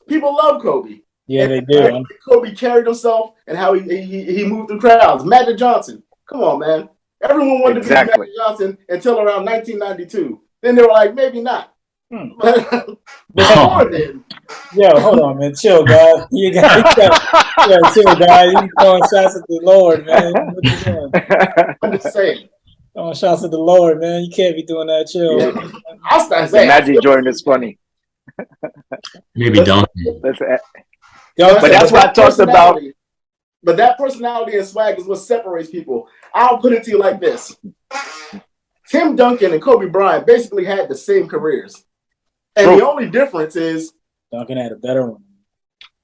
People love Kobe. Yeah, they do. Kobe carried himself and how he moved through crowds. Magic Johnson. Come on, man. Everyone wanted to be Magic Johnson until around 1992. Then they were like, maybe not. Before then. Yo, hold on, man. Chill, guy. You got chill, guy. You throwing shots at the Lord, man. What you doing? I'm just saying. Throwing shots at the Lord, man. You can't be doing that. Chill. Yeah. I'll start saying. Magic Jordan is funny. Maybe Duncan. But that's what I talked about. But that personality and swag is what separates people. I'll put it to you like this. Tim Duncan and Kobe Bryant basically had the same careers. And the only difference is Duncan had a better one.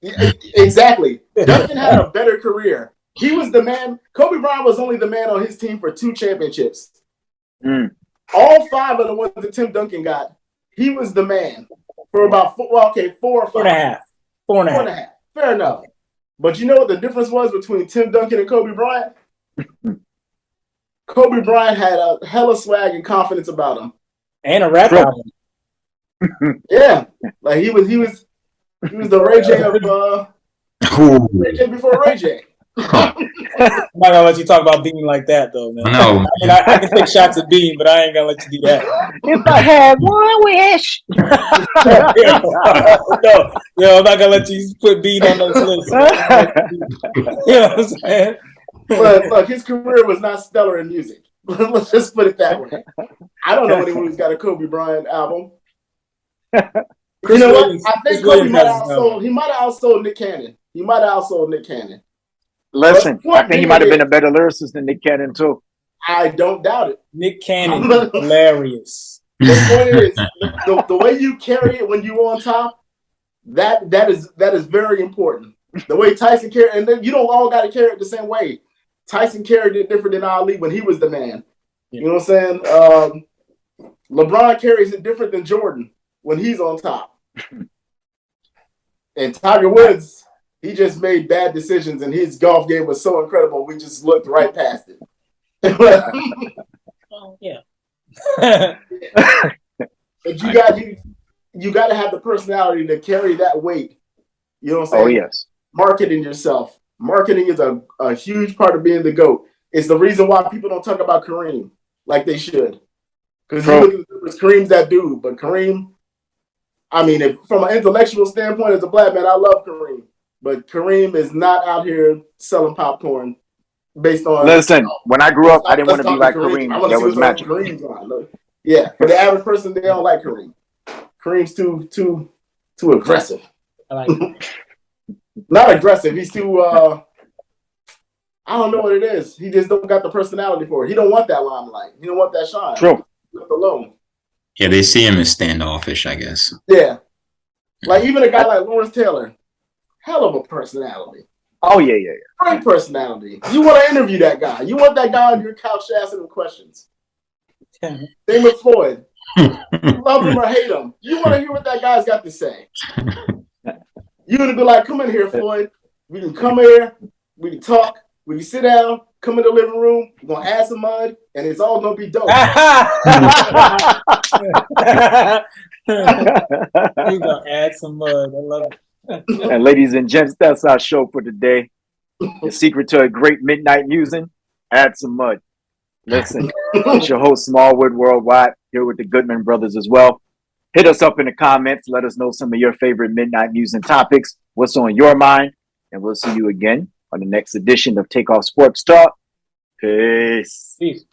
Exactly. Duncan had a better career. He was the man. Kobe Bryant was only the man on his team for 2 championships. All 5 of the ones that Tim Duncan got, he was the man for about 4 or 5. 4.5. 4.5. Fair enough. But you know what the difference was between Tim Duncan and Kobe Bryant? Kobe Bryant had a hella swag and confidence about him. And a rap album. Yeah. Like he was the Ray J of Ray J before Ray J. I'm not gonna let you talk about Bean like that, though, man. No. I mean, I can take shots at Bean, but I ain't gonna let you do that. If I had one wish. Yo, I'm not gonna let you put Bean on those lists. You know what I'm saying? But look, his career was not stellar in music. Let's just put it that way. I don't know anyone who's got a Kobe Bryant album. You know what? I think Kobe might have outsold Nick Cannon. He might have outsold Nick Cannon. Listen, I think he might have been a better lyricist than Nick Cannon too. I don't doubt it. Nick Cannon is hilarious. The point is, the way you carry it when you're on top, that is very important. The way Tyson carried, and then you don't all got to carry it the same way. Tyson carried it different than Ali when he was the man. You know what I'm saying? LeBron carries it different than Jordan when he's on top. And Tiger Woods, he just made bad decisions, and his golf game was so incredible, we just looked right past it. Oh, yeah. But you got to have the personality to carry that weight. You know what I'm saying? Oh, yes. Marketing yourself. Marketing is a huge part of being the GOAT. It's the reason why people don't talk about Kareem like they should. Because you look at the numbers, Kareem's that dude. But Kareem, I mean, if from an intellectual standpoint, as a black man, I love Kareem. But Kareem is not out here selling popcorn based on. Listen, when I grew up, I didn't want to be like Kareem. That was magic. Yeah, for the average person, they don't like Kareem. Kareem's too aggressive. I like it. Not aggressive. He's too. I don't know what it is. He just don't got the personality for it. He don't want that limelight. He don't want that shine. True. Left alone. Yeah, they see him as standoffish, I guess. Yeah. Like even a guy like Lawrence Taylor, hell of a personality. Oh yeah. Great personality. You want to interview that guy. You want that guy on your couch asking him questions. Same with Floyd. Love him or hate him. You want to hear what that guy's got to say. You're going to be like, come in here, Floyd. We can come here. We can talk. We can sit down. Come in the living room. We're going to add some mud. And it's all going to be dope. We're going to add some mud. I love it. And ladies and gents, that's our show for today. The secret to a great midnight musing, add some mud. Listen, it's your host, Smallwood Worldwide, here with the Goodman brothers as well. Hit us up in the comments. Let us know some of your favorite midnight musing topics. What's on your mind? And we'll see you again on the next edition of TakeOff Sports Talk. Peace. Peace.